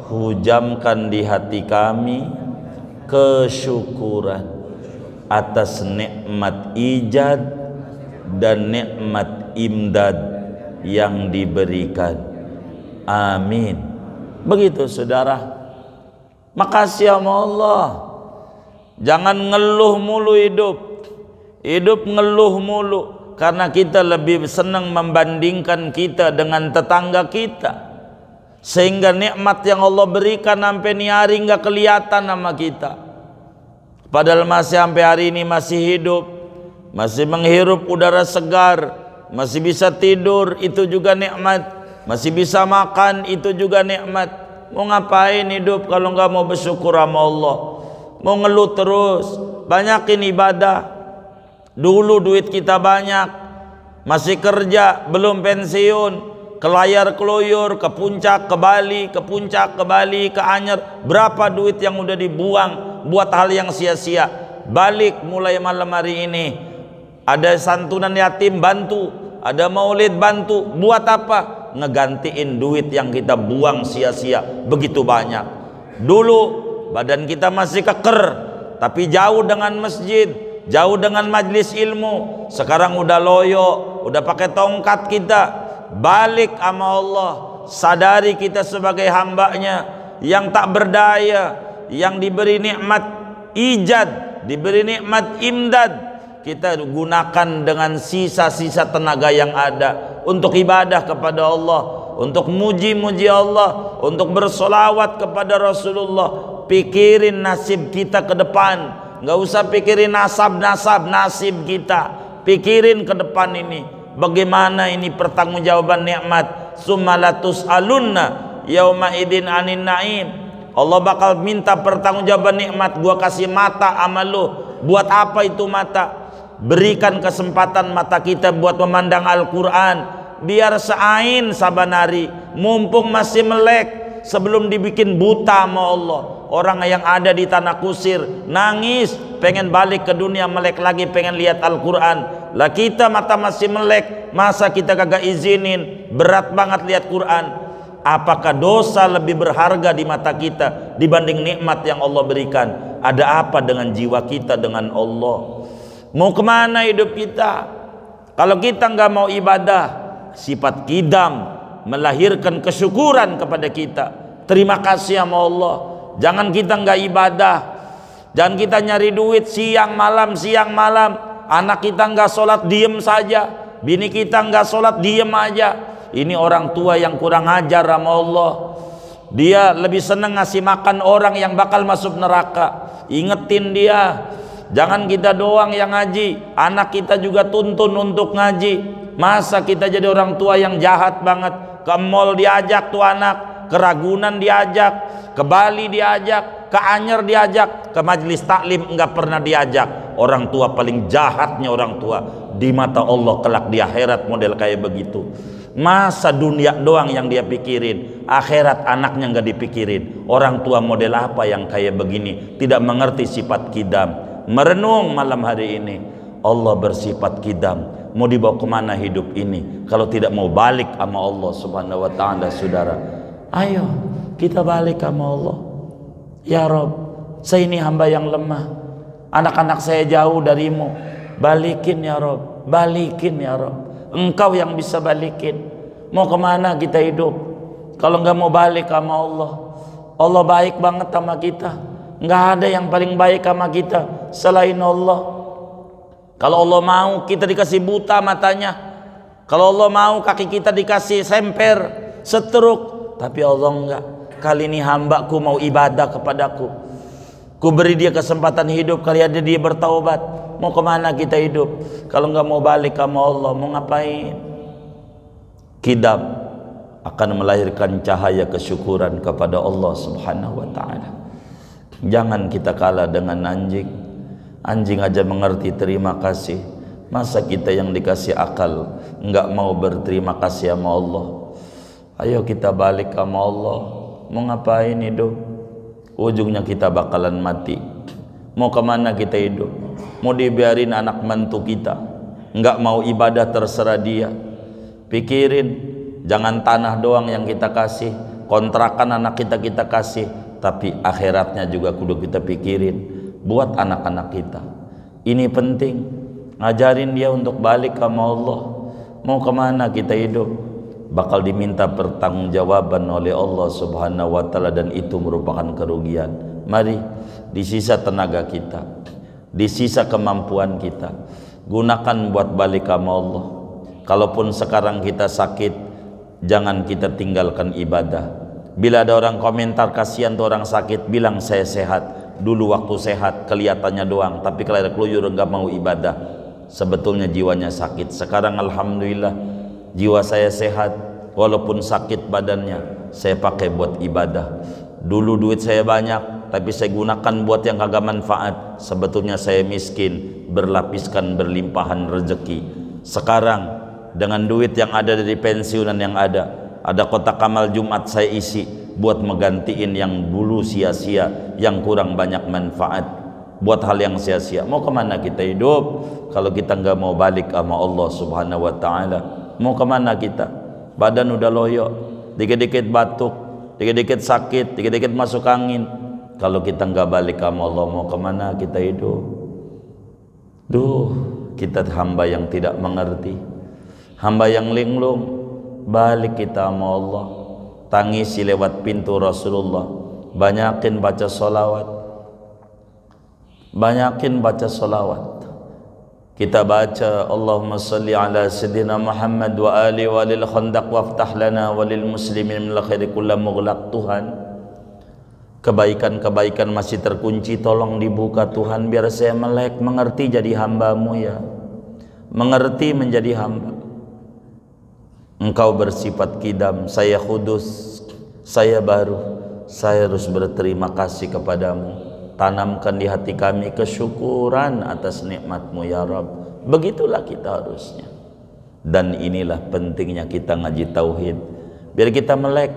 hujamkan di hati kami kesyukuran atas nikmat ijad dan nikmat imdad yang diberikan. Amin. Begitu saudara. Makasih sama Allah. Jangan ngeluh mulu hidup. Hidup ngeluh mulu karena kita lebih senang membandingkan kita dengan tetangga kita, sehingga nikmat yang Allah berikan sampai ni hari nggak kelihatan sama kita. Padahal masih sampai hari ini masih hidup, masih menghirup udara segar, masih bisa tidur, itu juga nikmat. Masih bisa makan, itu juga nikmat. Mau ngapain hidup kalau nggak mau bersyukur sama Allah? Mau ngeluh terus? Banyakin ibadah. Dulu duit kita banyak, masih kerja, belum pensiun, kelayar keluyur, ke puncak, ke Bali, ke puncak, ke Bali, ke Anyer. Berapa duit yang udah dibuang buat hal yang sia-sia? Balik mulai malam hari ini. Ada santunan yatim, bantu. Ada maulid, bantu. Buat apa? Ngegantiin duit yang kita buang sia-sia begitu banyak. Dulu badan kita masih keker, tapi jauh dengan masjid, jauh dengan majlis ilmu. Sekarang udah loyo, udah pakai tongkat kita. Balik sama Allah, sadari kita sebagai hambanya yang tak berdaya, yang diberi nikmat ijad, diberi nikmat imdad. Kita gunakan dengan sisa-sisa tenaga yang ada untuk ibadah kepada Allah, untuk muji-muji Allah, untuk bersolawat kepada Rasulullah. Pikirin nasib kita ke depan, nggak usah pikirin nasib kita, pikirin ke depan ini bagaimana ini pertanggungjawaban nikmat. Summalatus alunna yauma idin anin naim. Allah bakal minta pertanggungjawaban nikmat. Gua kasih mata amal lu, buat apa itu mata? Berikan kesempatan mata kita buat memandang Al-Quran, biar seain sabanari, mumpung masih melek, sebelum dibikin buta sama Allah. Orang yang ada di tanah kusir nangis, pengen balik ke dunia, melek lagi, pengen lihat Al-Quran. Lah kita mata masih melek, masa kita kagak izinin? Berat banget lihat Quran. Apakah dosa lebih berharga di mata kita dibanding nikmat yang Allah berikan? Ada apa dengan jiwa kita dengan Allah? Mau kemana hidup kita? Kalau kita nggak mau ibadah, sifat kidam melahirkan kesyukuran kepada kita. Terima kasih sama Allah. Jangan kita nggak ibadah, jangan kita nyari duit siang malam. Anak kita nggak sholat diem saja, bini kita nggak sholat diem aja. Ini orang tua yang kurang ajar sama Allah. Dia lebih senang ngasih makan orang yang bakal masuk neraka. Ingetin dia. Jangan kita doang yang ngaji, anak kita juga tuntun untuk ngaji. Masa kita jadi orang tua yang jahat banget? Ke mall diajak tuh anak, ke Ragunan diajak, ke Bali diajak, ke Anyer diajak, ke majelis taklim enggak pernah diajak. Orang tua paling jahatnya orang tua di mata Allah kelak di akhirat model kayak begitu. Masa dunia doang yang dia pikirin, akhirat anaknya enggak dipikirin. Orang tua model apa yang kayak begini? Tidak mengerti sifat kidam. Merenung malam hari ini, Allah bersifat kidam. Mau dibawa kemana hidup ini kalau tidak mau balik sama Allah subhanahu wa ta'ala? Saudara, ayo kita balik sama Allah. Ya Rob, saya ini hamba yang lemah, anak-anak saya jauh darimu. Balikin ya Rob, balikin ya Rob. Engkau yang bisa balikin. Mau kemana kita hidup kalau nggak mau balik sama Allah? Allah baik banget sama kita. Nggak ada yang paling baik sama kita selain Allah. Kalau Allah mau kita dikasih buta matanya, kalau Allah mau kaki kita dikasih semper, setruk. Tapi Allah enggak. Kali ini hambaku mau ibadah kepadaku, ku beri dia kesempatan hidup, kali ada dia bertaubat. Mau kemana kita hidup kalau nggak mau balik sama Allah? Mau ngapain? Kidam akan melahirkan cahaya kesyukuran kepada Allah subhanahu wa ta'ala. Jangan kita kalah dengan anjing. Anjing aja mengerti terima kasih. Masa kita yang dikasih akal nggak mau berterima kasih sama Allah? Ayo kita balik sama Allah. Mau ngapain hidup? Ujungnya kita bakalan mati. Mau kemana kita hidup? Mau dibiarin anak mantu kita nggak mau ibadah, terserah dia. Pikirin, jangan tanah doang yang kita kasih, kontrakan anak kita kasih, tapi akhiratnya juga kudu kita pikirin buat anak-anak kita. Ini penting, ngajarin dia untuk balik sama Allah. Mau kemana kita hidup? Bakal diminta pertanggungjawaban oleh Allah subhanahu wa ta'ala, dan itu merupakan kerugian. Mari di sisa tenaga kita, di sisa kemampuan kita, gunakan buat balik sama Allah. Kalaupun sekarang kita sakit, jangan kita tinggalkan ibadah. Bila ada orang komentar kasihan tuh orang sakit, bilang saya sehat. Dulu waktu sehat kelihatannya doang, tapi kalau ada keluyur enggak mau ibadah, sebetulnya jiwanya sakit. Sekarang alhamdulillah jiwa saya sehat, walaupun sakit badannya, saya pakai buat ibadah. Dulu duit saya banyak, tapi saya gunakan buat yang kagak manfaat. Sebetulnya saya miskin, berlapiskan berlimpahan rezeki. Sekarang dengan duit yang ada dari pensiunan yang ada kotak amal Jumat saya isi buat menggantiin yang dulu sia-sia, yang kurang banyak manfaat, buat hal yang sia-sia. Mau kemana kita hidup kalau kita nggak mau balik sama Allah subhanahu wa ta'ala? Mau kemana kita? Badan udah loyo, dikit-dikit batuk, dikit-dikit sakit, dikit-dikit masuk angin. Kalau kita nggak balik sama Allah, mau kemana kita hidup? Duh, kita hamba yang tidak mengerti, hamba yang linglung. Balik kita sama Allah, tangisi lewat pintu Rasulullah. Banyakin baca solawat, banyakin baca solawat. Kita baca Allahumma salli ala sayyidina Muhammad wa ali walil khandaq waftah lana walil muslimin min khairi kulli mughlaq. Tuhan, Kebaikan-kebaikan masih terkunci, tolong dibuka Tuhan, biar saya melek, mengerti jadi hamba-Mu ya. Mengerti menjadi hamba. Engkau bersifat kidam, saya kudus, saya baru. Saya harus berterima kasih kepadamu. Tanamkan di hati kami kesyukuran atas nikmat-Mu ya Rabb. Begitulah kita harusnya. Dan inilah pentingnya kita ngaji tauhid, biar kita melek.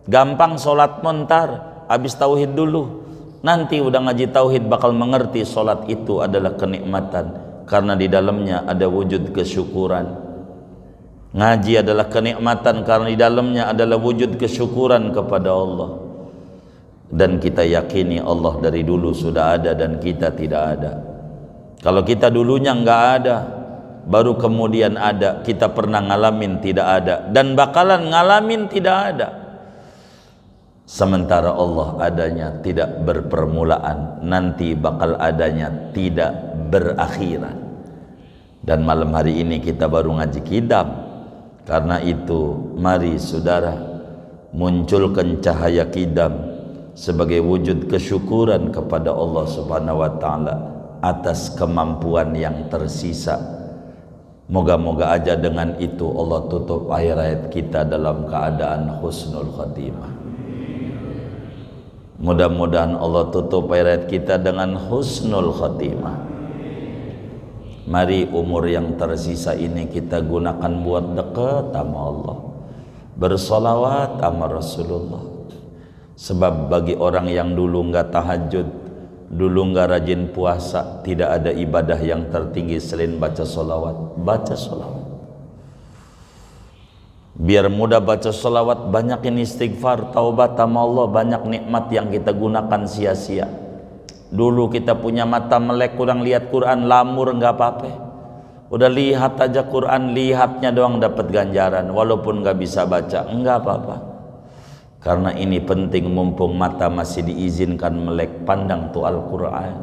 Gampang sholat montar, habis tauhid dulu. Nanti udah ngaji tauhid bakal mengerti sholat itu adalah kenikmatan, karena di dalamnya ada wujud kesyukuran. Ngaji adalah kenikmatan karena di dalamnya adalah wujud kesyukuran kepada Allah. Dan kita yakini Allah dari dulu sudah ada dan kita tidak ada. Kalau kita dulunya nggak ada, baru kemudian ada, kita pernah ngalamin tidak ada dan bakalan ngalamin tidak ada. Sementara Allah adanya tidak berpermulaan, nanti bakal adanya tidak berakhiran. Dan malam hari ini kita baru ngaji kidam. Karena itu mari saudara munculkan cahaya kidam sebagai wujud kesyukuran kepada Allah Subhanahu wa taala atas kemampuan yang tersisa. Moga-moga aja dengan itu Allah tutup akhir-hayat kita dalam keadaan husnul khatimah. Mudah-mudahan Allah tutup akhir-hayat kita dengan husnul khatimah. Mari umur yang tersisa ini kita gunakan buat dekat sama Allah, bersolawat sama Rasulullah. Sebab bagi orang yang dulu nggak tahajud, dulu nggak rajin puasa, tidak ada ibadah yang tertinggi selain baca solawat. Baca solawat. Biar mudah baca solawat, banyakin istighfar, taubat sama Allah, banyak nikmat yang kita gunakan sia-sia. Dulu kita punya mata melek, kurang lihat Quran, lamur nggak apa-apa. Udah lihat aja Quran, lihatnya doang dapat ganjaran, walaupun nggak bisa baca, nggak apa-apa. Karena ini penting, mumpung mata masih diizinkan melek, pandang tuh Al-Quran.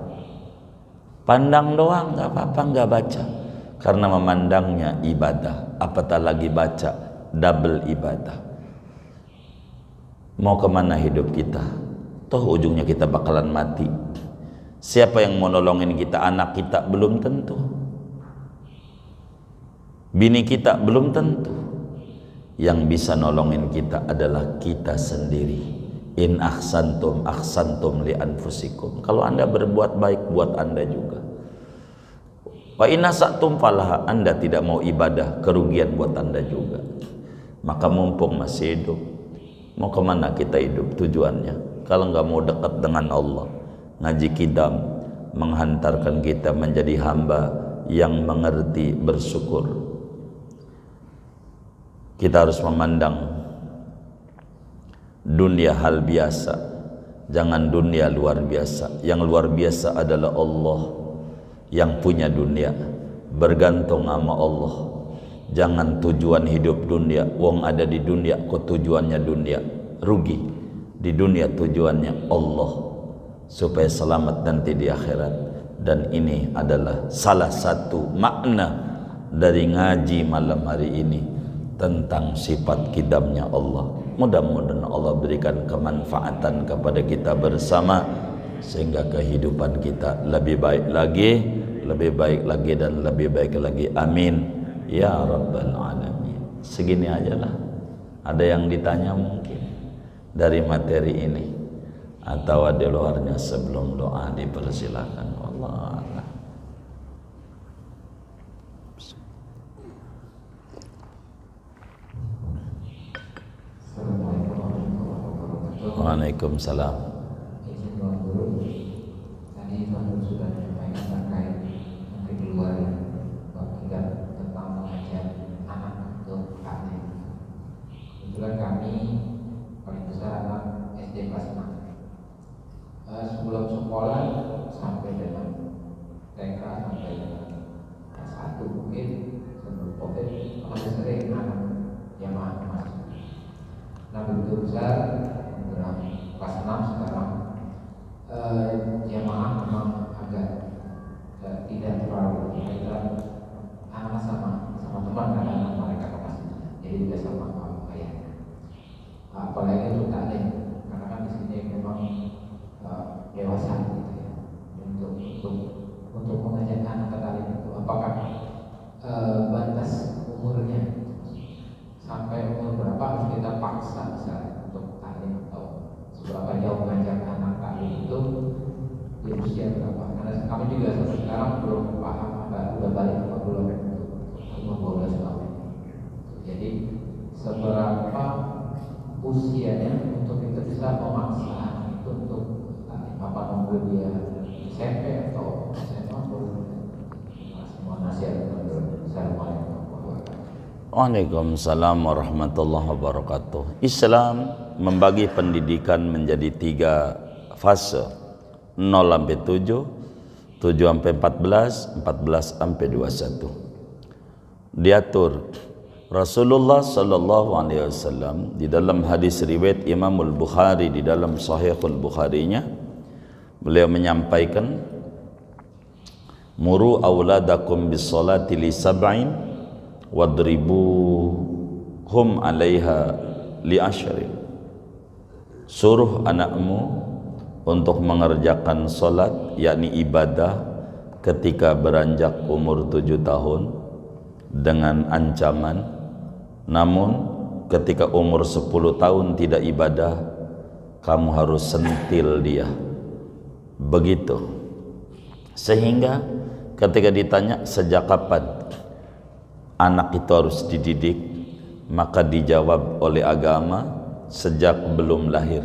Pandang doang nggak apa-apa, nggak baca. Karena memandangnya ibadah, apatah lagi baca, double ibadah. Mau kemana hidup kita? Toh ujungnya kita bakalan mati. Siapa yang mau nolongin kita? Anak kita? Belum tentu. Bini kita? Belum tentu. Yang bisa nolongin kita adalah kita sendiri. In ahsantum ahsantum li anfusikum. Kalau anda berbuat baik, buat anda juga. Wa in asatum falaha, anda tidak mau ibadah, kerugian buat anda juga. Maka mumpung masih hidup, mau kemana kita hidup tujuannya? Kalau nggak mau dekat dengan Allah, ngaji kidam menghantarkan kita menjadi hamba yang mengerti bersyukur. Kita harus memandang dunia hal biasa, jangan dunia luar biasa. Yang luar biasa adalah Allah yang punya dunia, bergantung sama Allah. Jangan tujuan hidup dunia, wong ada di dunia kok tujuannya dunia, rugi. Di dunia tujuannya Allah supaya selamat nanti di akhirat. Dan ini adalah salah satu makna dari ngaji malam hari ini tentang sifat kidamnya Allah. Mudah-mudahan Allah berikan kemanfaatan kepada kita bersama, sehingga kehidupan kita lebih baik lagi, lebih baik lagi, dan lebih baik lagi. Amin ya rabbal alamin. Segini aja lah. Ada yang ditanya mungkin dari materi ini, atau ada luarnya? Sebelum doa dipersilakan. Allah. Waalaikumsalam. Izin doa dulu. Tadi Pak Guru sudah menyampaikan terkait mungkin di luar bab kita tentang mengajar anak untuk taklim. Kebetulan kami paling besar anak SD kelas 6. Sebelum sekolah sampai dengan TK sampai dengan kelas 1 mungkin sebelum COVID masih sering anak jamaah masuk. Nah begitu besar kelas 6 sekarang jamaah memang agak tidak terlalu kita anak sama teman karena anak mereka kapasitasnya, jadi tidak sama ayahnya. Apalagi untuk taklim, karena kan di sini memang juga sampai sekarang belum paham udah balik apa belum umur 12 tahun. Jadi seberapa usianya untuk kita bisa memaksa itu untuk apa nunggu dia SMP atau SMA semua nasihat menurut saya. Waalaikumsalam warahmatullahi wabarakatuh. Islam membagi pendidikan menjadi 3 fase, 0 sampai 7, 7 sampai 14, 14 sampai 21. Diatur Rasulullah sallallahu alaihi wasallam di dalam hadis riwayat Imam Al-Bukhari di dalam Sahihul Bukharinya, beliau menyampaikan, muru auladakum bis salati li sab'in wadribuhum 'alaiha li ashrin. Suruh anakmu untuk mengerjakan salat, yakni ibadah, ketika beranjak umur 7 tahun dengan ancaman, namun ketika umur 10 tahun tidak ibadah, kamu harus sentil dia. Begitu. Sehingga ketika ditanya sejak kapan anak itu harus dididik, maka dijawab oleh agama sejak belum lahir.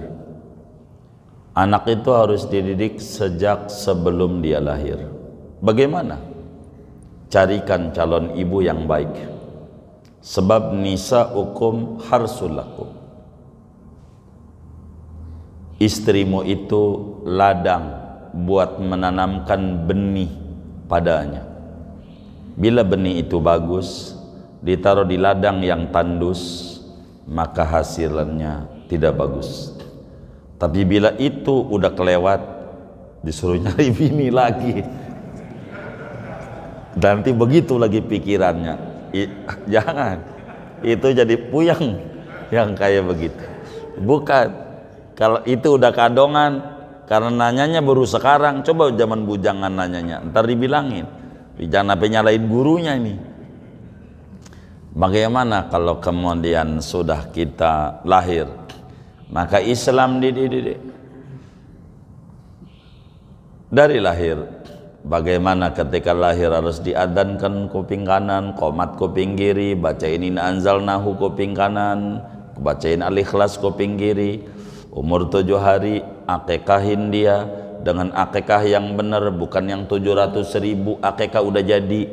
Anak itu harus dididik sejak sebelum dia lahir. Bagaimana? Carikan calon ibu yang baik. Sebab nisa'ukum harsul lakum. Istrimu itu ladang buat menanamkan benih padanya. Bila benih itu bagus, ditaruh di ladang yang tandus, maka hasilnya tidak bagus. Tapi bila itu udah kelewat, disuruh nyari bini lagi. Nanti begitu lagi pikirannya. Jangan. Itu jadi puyeng yang kayak begitu. Bukan. Kalau itu udah kadongan, karena nanyanya baru sekarang, coba zaman bujangan nanyanya, ntar dibilangin. Jangan sampai nyalain gurunya ini. Bagaimana kalau kemudian sudah kita lahir, maka Islam dididik dari lahir. Bagaimana ketika lahir harus diadzankan kuping kanan, qomat kuping kiri, bacain inna anzalnahu kuping kanan, bacain al-ikhlas kuping kiri. Umur 7 hari akekahin dia dengan akekah yang benar, bukan yang 700.000 akekah udah jadi.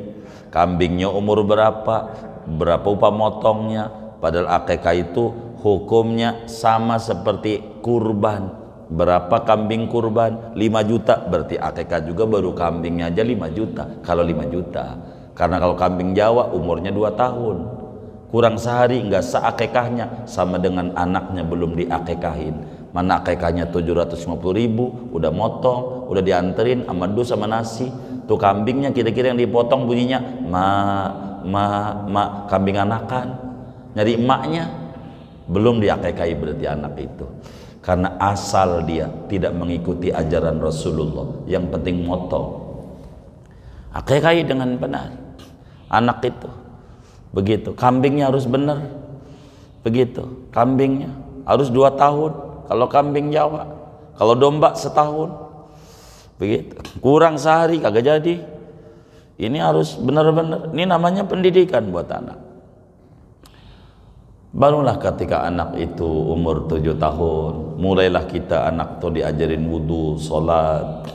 Kambingnya umur berapa upah motongnya, padahal akekah itu hukumnya sama seperti kurban. Berapa kambing kurban? 5 juta, berarti akekah juga baru kambingnya aja 5 juta. Kalau 5 juta, karena kalau kambing Jawa umurnya 2 tahun, kurang sehari nggak seakekahnya, sama dengan anaknya belum diakekahin. Mana akekahnya 750.000, udah motong, udah dianterin sama dus sama nasi. Tuh kambingnya kira-kira yang dipotong bunyinya ma, kambing anakan, nyari emaknya, belum diakekahi berarti anak itu. Karena asal dia tidak mengikuti ajaran Rasulullah, yang penting motong. Akekahi dengan benar anak itu. Begitu, kambingnya harus benar. Begitu, kambingnya harus 2 tahun kalau kambing Jawa. Kalau domba setahun. Begitu, kurang sehari kagak jadi. Ini harus benar-benar. Ini namanya pendidikan buat anak. Barulah ketika anak itu umur 7 tahun, mulailah kita anak tuh diajarin wudu, sholat,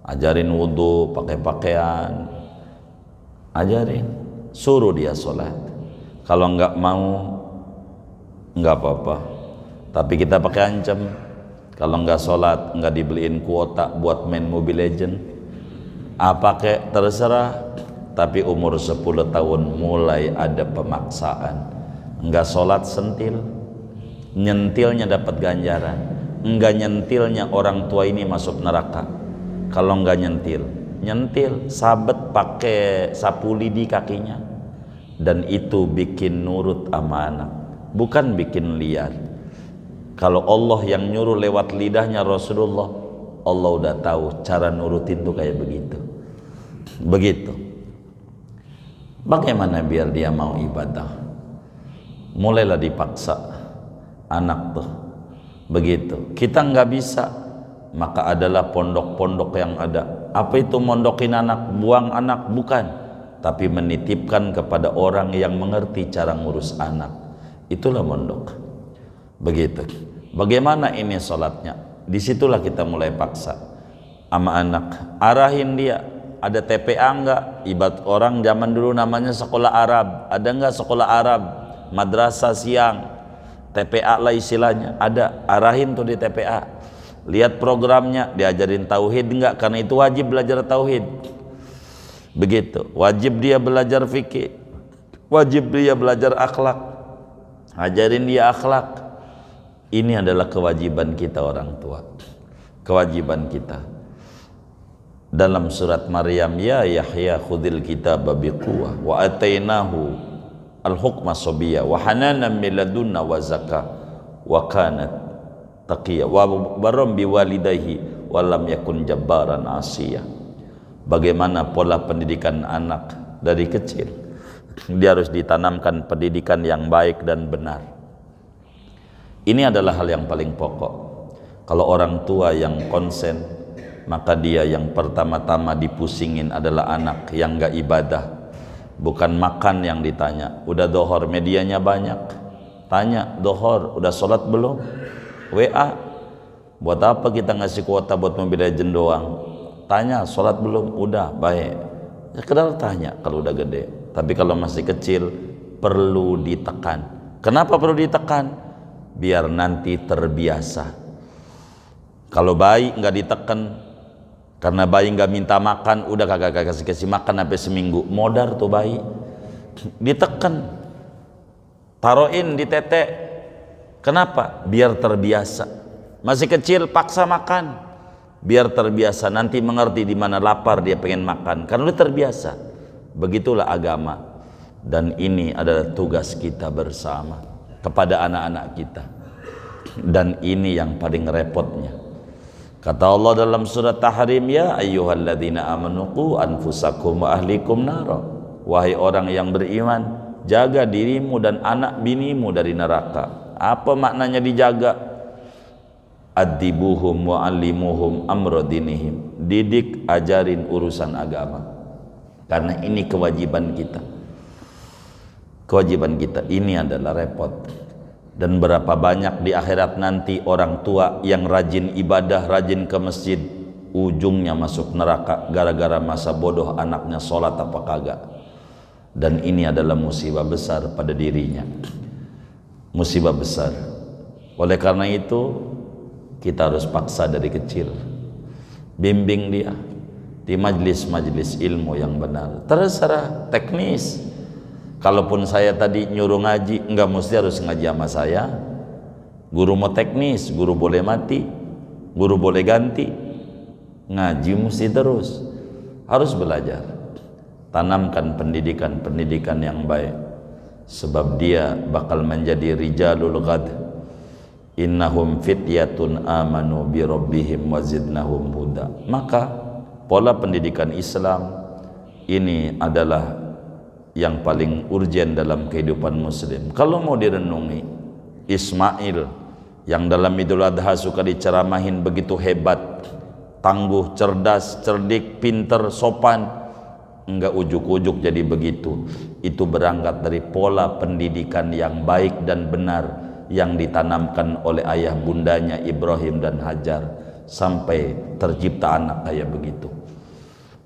ajarin wudu, pakai pakaian, ajarin, suruh dia sholat. Kalau nggak mau, nggak apa-apa. Tapi kita pakai ancam, kalau nggak sholat, nggak dibeliin kuota buat main Mobile Legend. Apa kek terserah. Tapi umur 10 tahun mulai ada pemaksaan. Enggak sholat sentil, nyentilnya dapat ganjaran. Enggak nyentilnya orang tua ini masuk neraka. Kalau enggak nyentil, sabet pakai sapu lidi kakinya, dan itu bikin nurut sama anak, bukan bikin liar. Kalau Allah yang nyuruh lewat lidahnya Rasulullah, Allah udah tahu cara nurutin tuh kayak begitu. Begitu. Bagaimana biar dia mau ibadah? Mulailah dipaksa anak tuh begitu. Kita nggak bisa maka adalah pondok-pondok yang ada. Apa itu mondokin anak, buang anak? Bukan, tapi menitipkan kepada orang yang mengerti cara ngurus anak. Itulah mondok. Begitu. Bagaimana ini sholatnya? Disitulah kita mulai paksa sama anak, arahin dia. Ada TPA enggak? Ibarat orang zaman dulu namanya sekolah Arab. Ada enggak sekolah Arab? Madrasah siang, TPA lah istilahnya. Ada, arahin tuh di TPA. Lihat programnya, diajarin tauhid enggak? Karena itu wajib belajar tauhid. Begitu. Wajib dia belajar fikih, wajib dia belajar akhlak. Ajarin dia akhlak. Ini adalah kewajiban kita orang tua. Kewajiban kita. Dalam surat Maryam, ya Yahya khudil kitaba biquwwah wa atainahu al-hukma sabiyya wa hananan min ladunna wa zakah wa kanat taqiyya wa barram biwalidayhi wa lam yakun jabbaran asiya. Bagaimana pola pendidikan anak dari kecil? Dia harus ditanamkan pendidikan yang baik dan benar. Ini adalah hal yang paling pokok. Kalau orang tua yang konsen, maka dia yang pertama-tama dipusingin adalah anak yang gak ibadah. Bukan makan yang ditanya. Udah dohor, medianya banyak. Tanya, dohor, udah sholat belum? WA, buat apa kita ngasih kuota buat Mobile Legends doang? Tanya, sholat belum? Udah, baik. Sekedar tanya kalau udah gede. Tapi kalau masih kecil, perlu ditekan. Kenapa perlu ditekan? Biar nanti terbiasa. Kalau bayi nggak ditekan, karena bayi nggak minta makan, udah kagak kasih makan sampai seminggu, modar tuh bayi. Ditekan, taruhin di tete. Kenapa? Biar terbiasa. Masih kecil paksa makan, biar terbiasa. Nanti mengerti di mana lapar dia pengen makan, karena udah terbiasa. Begitulah agama, dan ini adalah tugas kita bersama kepada anak-anak kita. Dan ini yang paling repotnya. Kata Allah dalam surat Tahrim, ya ayyuhalladzina amanu qu anfusakum wa ahlikum nara. Wahai orang yang beriman, jaga dirimu dan anak binimu dari neraka. Apa maknanya dijaga? Adibuhum wa allimuhum amra dinihim. Didik, ajarin urusan agama. Karena ini kewajiban kita. Kewajiban kita. Ini adalah repot. Dan berapa banyak di akhirat nanti orang tua yang rajin ibadah, rajin ke masjid, ujungnya masuk neraka gara-gara masa bodoh anaknya sholat apa kagak. Dan ini adalah musibah besar pada dirinya. Musibah besar. Oleh karena itu kita harus paksa dari kecil. Bimbing dia di majlis-majlis ilmu yang benar. Terserah teknis. Kalaupun saya tadi nyuruh ngaji, enggak mesti harus ngaji sama saya. Guru mau teknis, guru boleh mati, guru boleh ganti. Ngaji mesti terus. Harus belajar. Tanamkan pendidikan-pendidikan yang baik. Sebab dia bakal menjadi rijalul ghad. Innahum fityatun amanu bi rabbihim wa zidnahum huda. Maka pola pendidikan Islam ini adalah yang paling urgen dalam kehidupan muslim. Kalau mau direnungi, Ismail yang dalam Idul Adha suka diceramahin begitu hebat, tangguh, cerdas, cerdik, pinter, sopan, enggak ujuk-ujuk jadi begitu. Itu berangkat dari pola pendidikan yang baik dan benar yang ditanamkan oleh ayah bundanya Ibrahim dan Hajar sampai tercipta anak kayak begitu.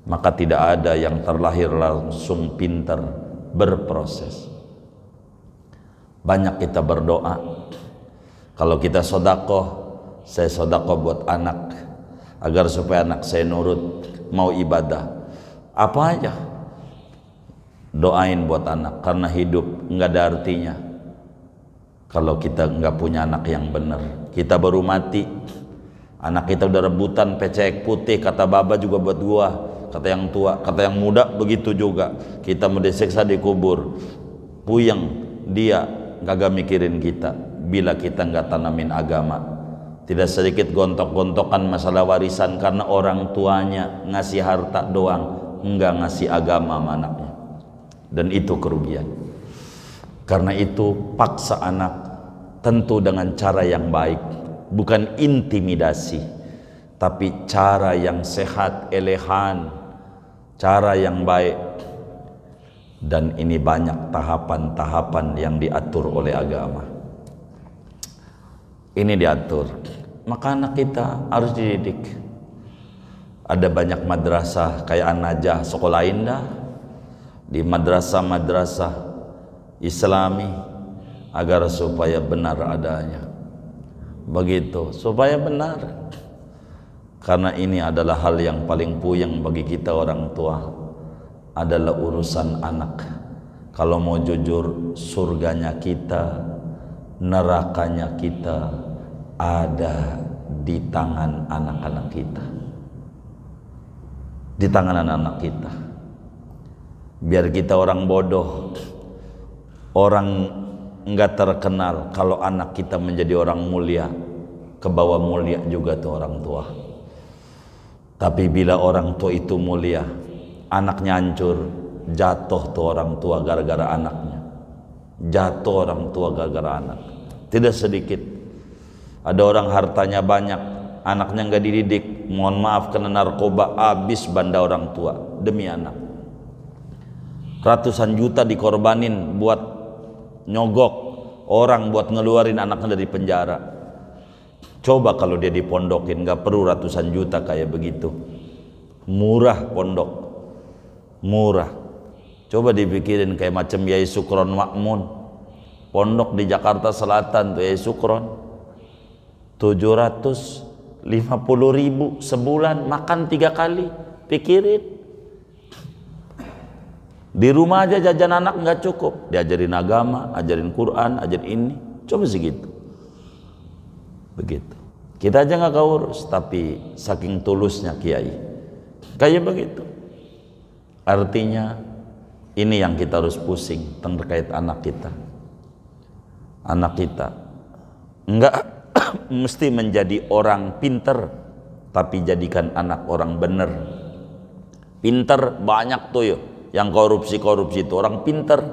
Maka tidak ada yang terlahir langsung pinter, berproses. Banyak kita berdoa. Kalau kita sodakoh, saya sodakoh buat anak, agar supaya anak saya nurut, mau ibadah. Apa aja doain buat anak, karena hidup nggak ada artinya kalau kita nggak punya anak yang benar. Kita baru mati, anak kita udah rebutan pecek putih, kata baba juga buat gua, kata yang tua, kata yang muda begitu juga. Kita mau disiksa di kubur, puyeng dia, kagak mikirin kita. Bila kita nggak tanamin agama, tidak sedikit gontok-gontokan masalah warisan karena orang tuanya ngasih harta doang, enggak ngasih agama sama anaknya. Dan itu kerugian. Karena itu paksa anak tentu dengan cara yang baik, bukan intimidasi. tapi cara yang sehat, elegan, cara yang baik. Dan ini banyak tahapan-tahapan yang diatur oleh agama. Ini diatur. Maka anak kita harus dididik. Ada banyak madrasah kayak An-Najah, sekolah indah. Di madrasah-madrasah Islami agar supaya benar adanya. Begitu, supaya benar. Karena ini adalah hal yang paling puyeng bagi kita orang tua, adalah urusan anak. Kalau mau jujur, surganya kita, nerakanya kita ada di tangan anak-anak kita, di tangan anak-anak kita. Biar kita orang bodoh, orang enggak terkenal, kalau anak kita menjadi orang mulia, ke bawah mulia juga tuh orang tua. Tapi bila orang tua itu mulia, anaknya hancur, jatuh tuh orang tua gara-gara anaknya. Jatuh orang tua gara-gara anak. Tidak sedikit. Ada orang hartanya banyak, anaknya nggak dididik, mohon maaf kena narkoba, habis banda orang tua demi anak. Ratusan juta dikorbanin buat nyogok orang, buat ngeluarin anaknya dari penjara. Coba kalau dia dipondokin, nggak perlu ratusan juta kayak begitu. Murah pondok, murah. Coba dipikirin kayak macam Yai Sukron Makmun, pondok di Jakarta Selatan tuh Yai Sukron, 750.000 sebulan, makan 3 kali. Pikirin, di rumah aja jajan anak nggak cukup, diajarin agama, ajarin Quran, ajarin ini, coba segitu. Begitu. Kita aja nggak keurus, tapi saking tulusnya kiai kayak begitu. Artinya ini yang kita harus pusing terkait anak kita. Anak kita enggak mesti menjadi orang pinter, tapi jadikan anak orang bener. Pinter banyak tuh yuk, yang korupsi itu orang pinter,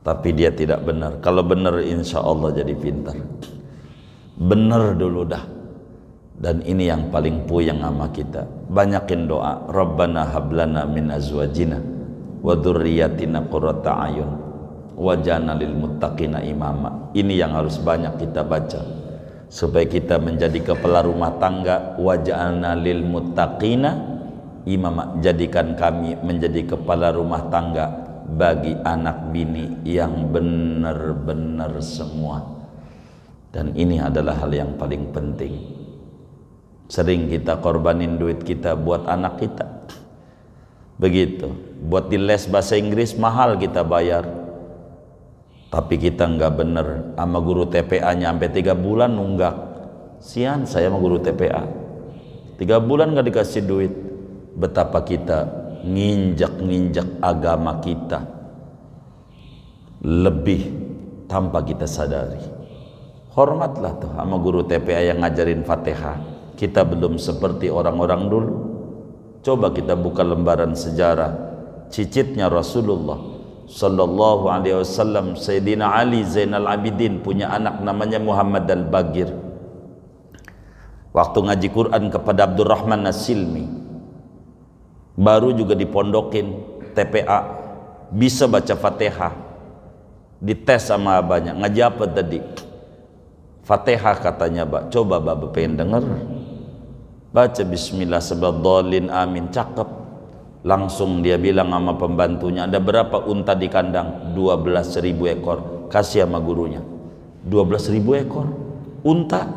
tapi dia tidak benar. Kalau benar insya Allah jadi pinter. Bener dulu dah. Dan ini yang paling puyeng sama kita. Banyakin doa, Rabbana hablana min azwajina wa dzurriyyatina qurrata ayun waj'alna lil muttaqina imama. Ini yang harus banyak kita baca supaya kita menjadi kepala rumah tangga. Waj'alna lil muttaqina imama, jadikan kami menjadi kepala rumah tangga bagi anak bini yang benar-benar semua. Dan ini adalah hal yang paling penting. Sering kita korbanin duit kita buat anak kita. Begitu. Buat di les bahasa Inggris mahal kita bayar. Tapi kita nggak bener sama guru TPA-nya sampai 3 bulan nunggak. Sian saya sama guru TPA. 3 bulan nggak dikasih duit. Betapa kita nginjak-nginjak agama kita lebih tanpa kita sadari. Hormatlah tuh sama guru TPA yang ngajarin Fatihah. Kita belum seperti orang-orang dulu. Coba kita buka lembaran sejarah cicitnya Rasulullah sallallahu alaihi wasallam. Sayyidina Ali Zainal Abidin punya anak namanya Muhammad Al-Bagir. Waktu ngaji Quran kepada Abdurrahman As-Silmi, baru juga dipondokin TPA, bisa baca Fatihah. Dites sama abahnya, ngaji apa tadi? Fatihah katanya, Mbak. Coba Bapak pengen denger. Baca bismillah sebadolin amin, cakep. Langsung dia bilang sama pembantunya, ada berapa unta di kandang? 12.000 ekor. Kasih sama gurunya. 12.000 ekor unta.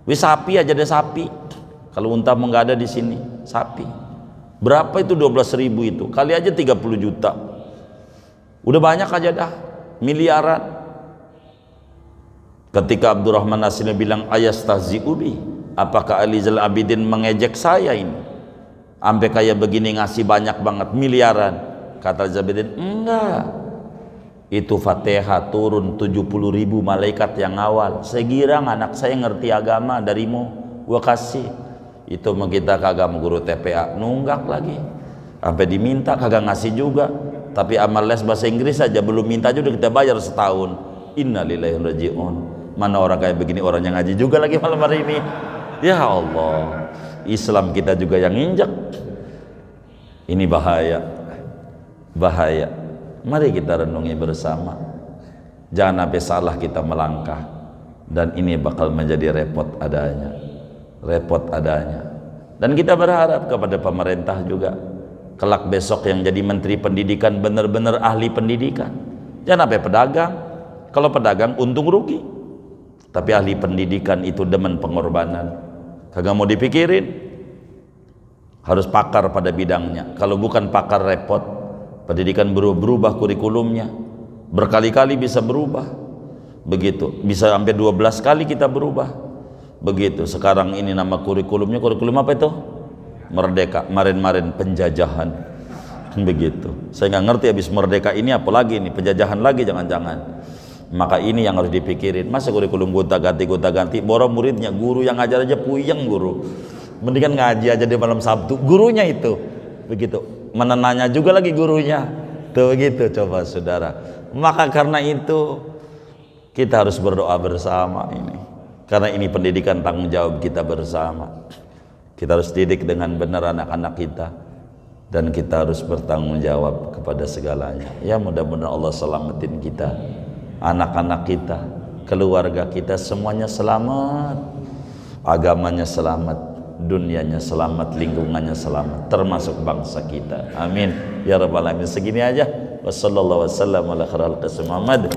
Wis sapi aja, ada sapi. Kalau unta mau nggak ada di sini, sapi. Berapa itu 12.000 itu? Kali aja 30 juta. Udah banyak aja dah, miliaran. Ketika Abdurrahman As-Silmi bilang ayastahzi'ubi, apakah Ali Zainal Abidin mengejek saya ini? Sampai kayak begini ngasih banyak banget, miliaran. Kata Zainal Abidin, enggak. Itu Fatihah turun 70.000 malaikat yang awal. Saya girang anak saya ngerti agama darimu, gua kasih. Itu mah kita kagak mau guru TPA, nunggak lagi. Sampai diminta kagak ngasih juga. Tapi amal les bahasa Inggris aja belum minta juga kita bayar setahun. Innalillahi wa inna ilaihi raji'un. Mana orang kayak begini, orang yang ngaji juga lagi malam hari ini. Ya Allah, Islam kita juga yang injak. Ini bahaya, bahaya. Mari kita renungi bersama. Jangan sampai salah kita melangkah, dan ini bakal menjadi repot adanya, repot adanya. Dan kita berharap kepada pemerintah juga, kelak besok yang jadi menteri pendidikan benar-benar ahli pendidikan. Jangan sampai pedagang. Kalau pedagang untung rugi, tapi ahli pendidikan itu demen pengorbanan, kagak mau dipikirin. Harus pakar pada bidangnya. Kalau bukan pakar repot. Pendidikan berubah kurikulumnya, berkali-kali bisa berubah. Begitu, bisa sampai 12 kali kita berubah. Begitu. Sekarang ini nama kurikulumnya, kurikulum apa itu? Merdeka. Kemarin-kemarin penjajahan. Begitu. Saya nggak ngerti habis merdeka ini apalagi ini, penjajahan lagi jangan-jangan. Maka ini yang harus dipikirin. Masa kurikulum gonta-ganti, borong muridnya, guru yang ngajar aja puyeng guru. Mendingan ngaji aja di malam Sabtu, gurunya itu. Begitu. Menenanya juga lagi gurunya. Tuh begitu coba saudara. Maka karena itu kita harus berdoa bersama ini. Karena ini pendidikan tanggung jawab kita bersama. Kita harus didik dengan benar anak-anak kita. Dan kita harus bertanggung jawab kepada segalanya. Ya mudah-mudahan Allah selamatin kita, anak-anak kita, keluarga kita, semuanya selamat, agamanya selamat, dunianya selamat, lingkungannya selamat, termasuk bangsa kita. Amin ya rabbal alamin. Segini aja. Wassallallahu wasallam ala khairal qasam Muhammad.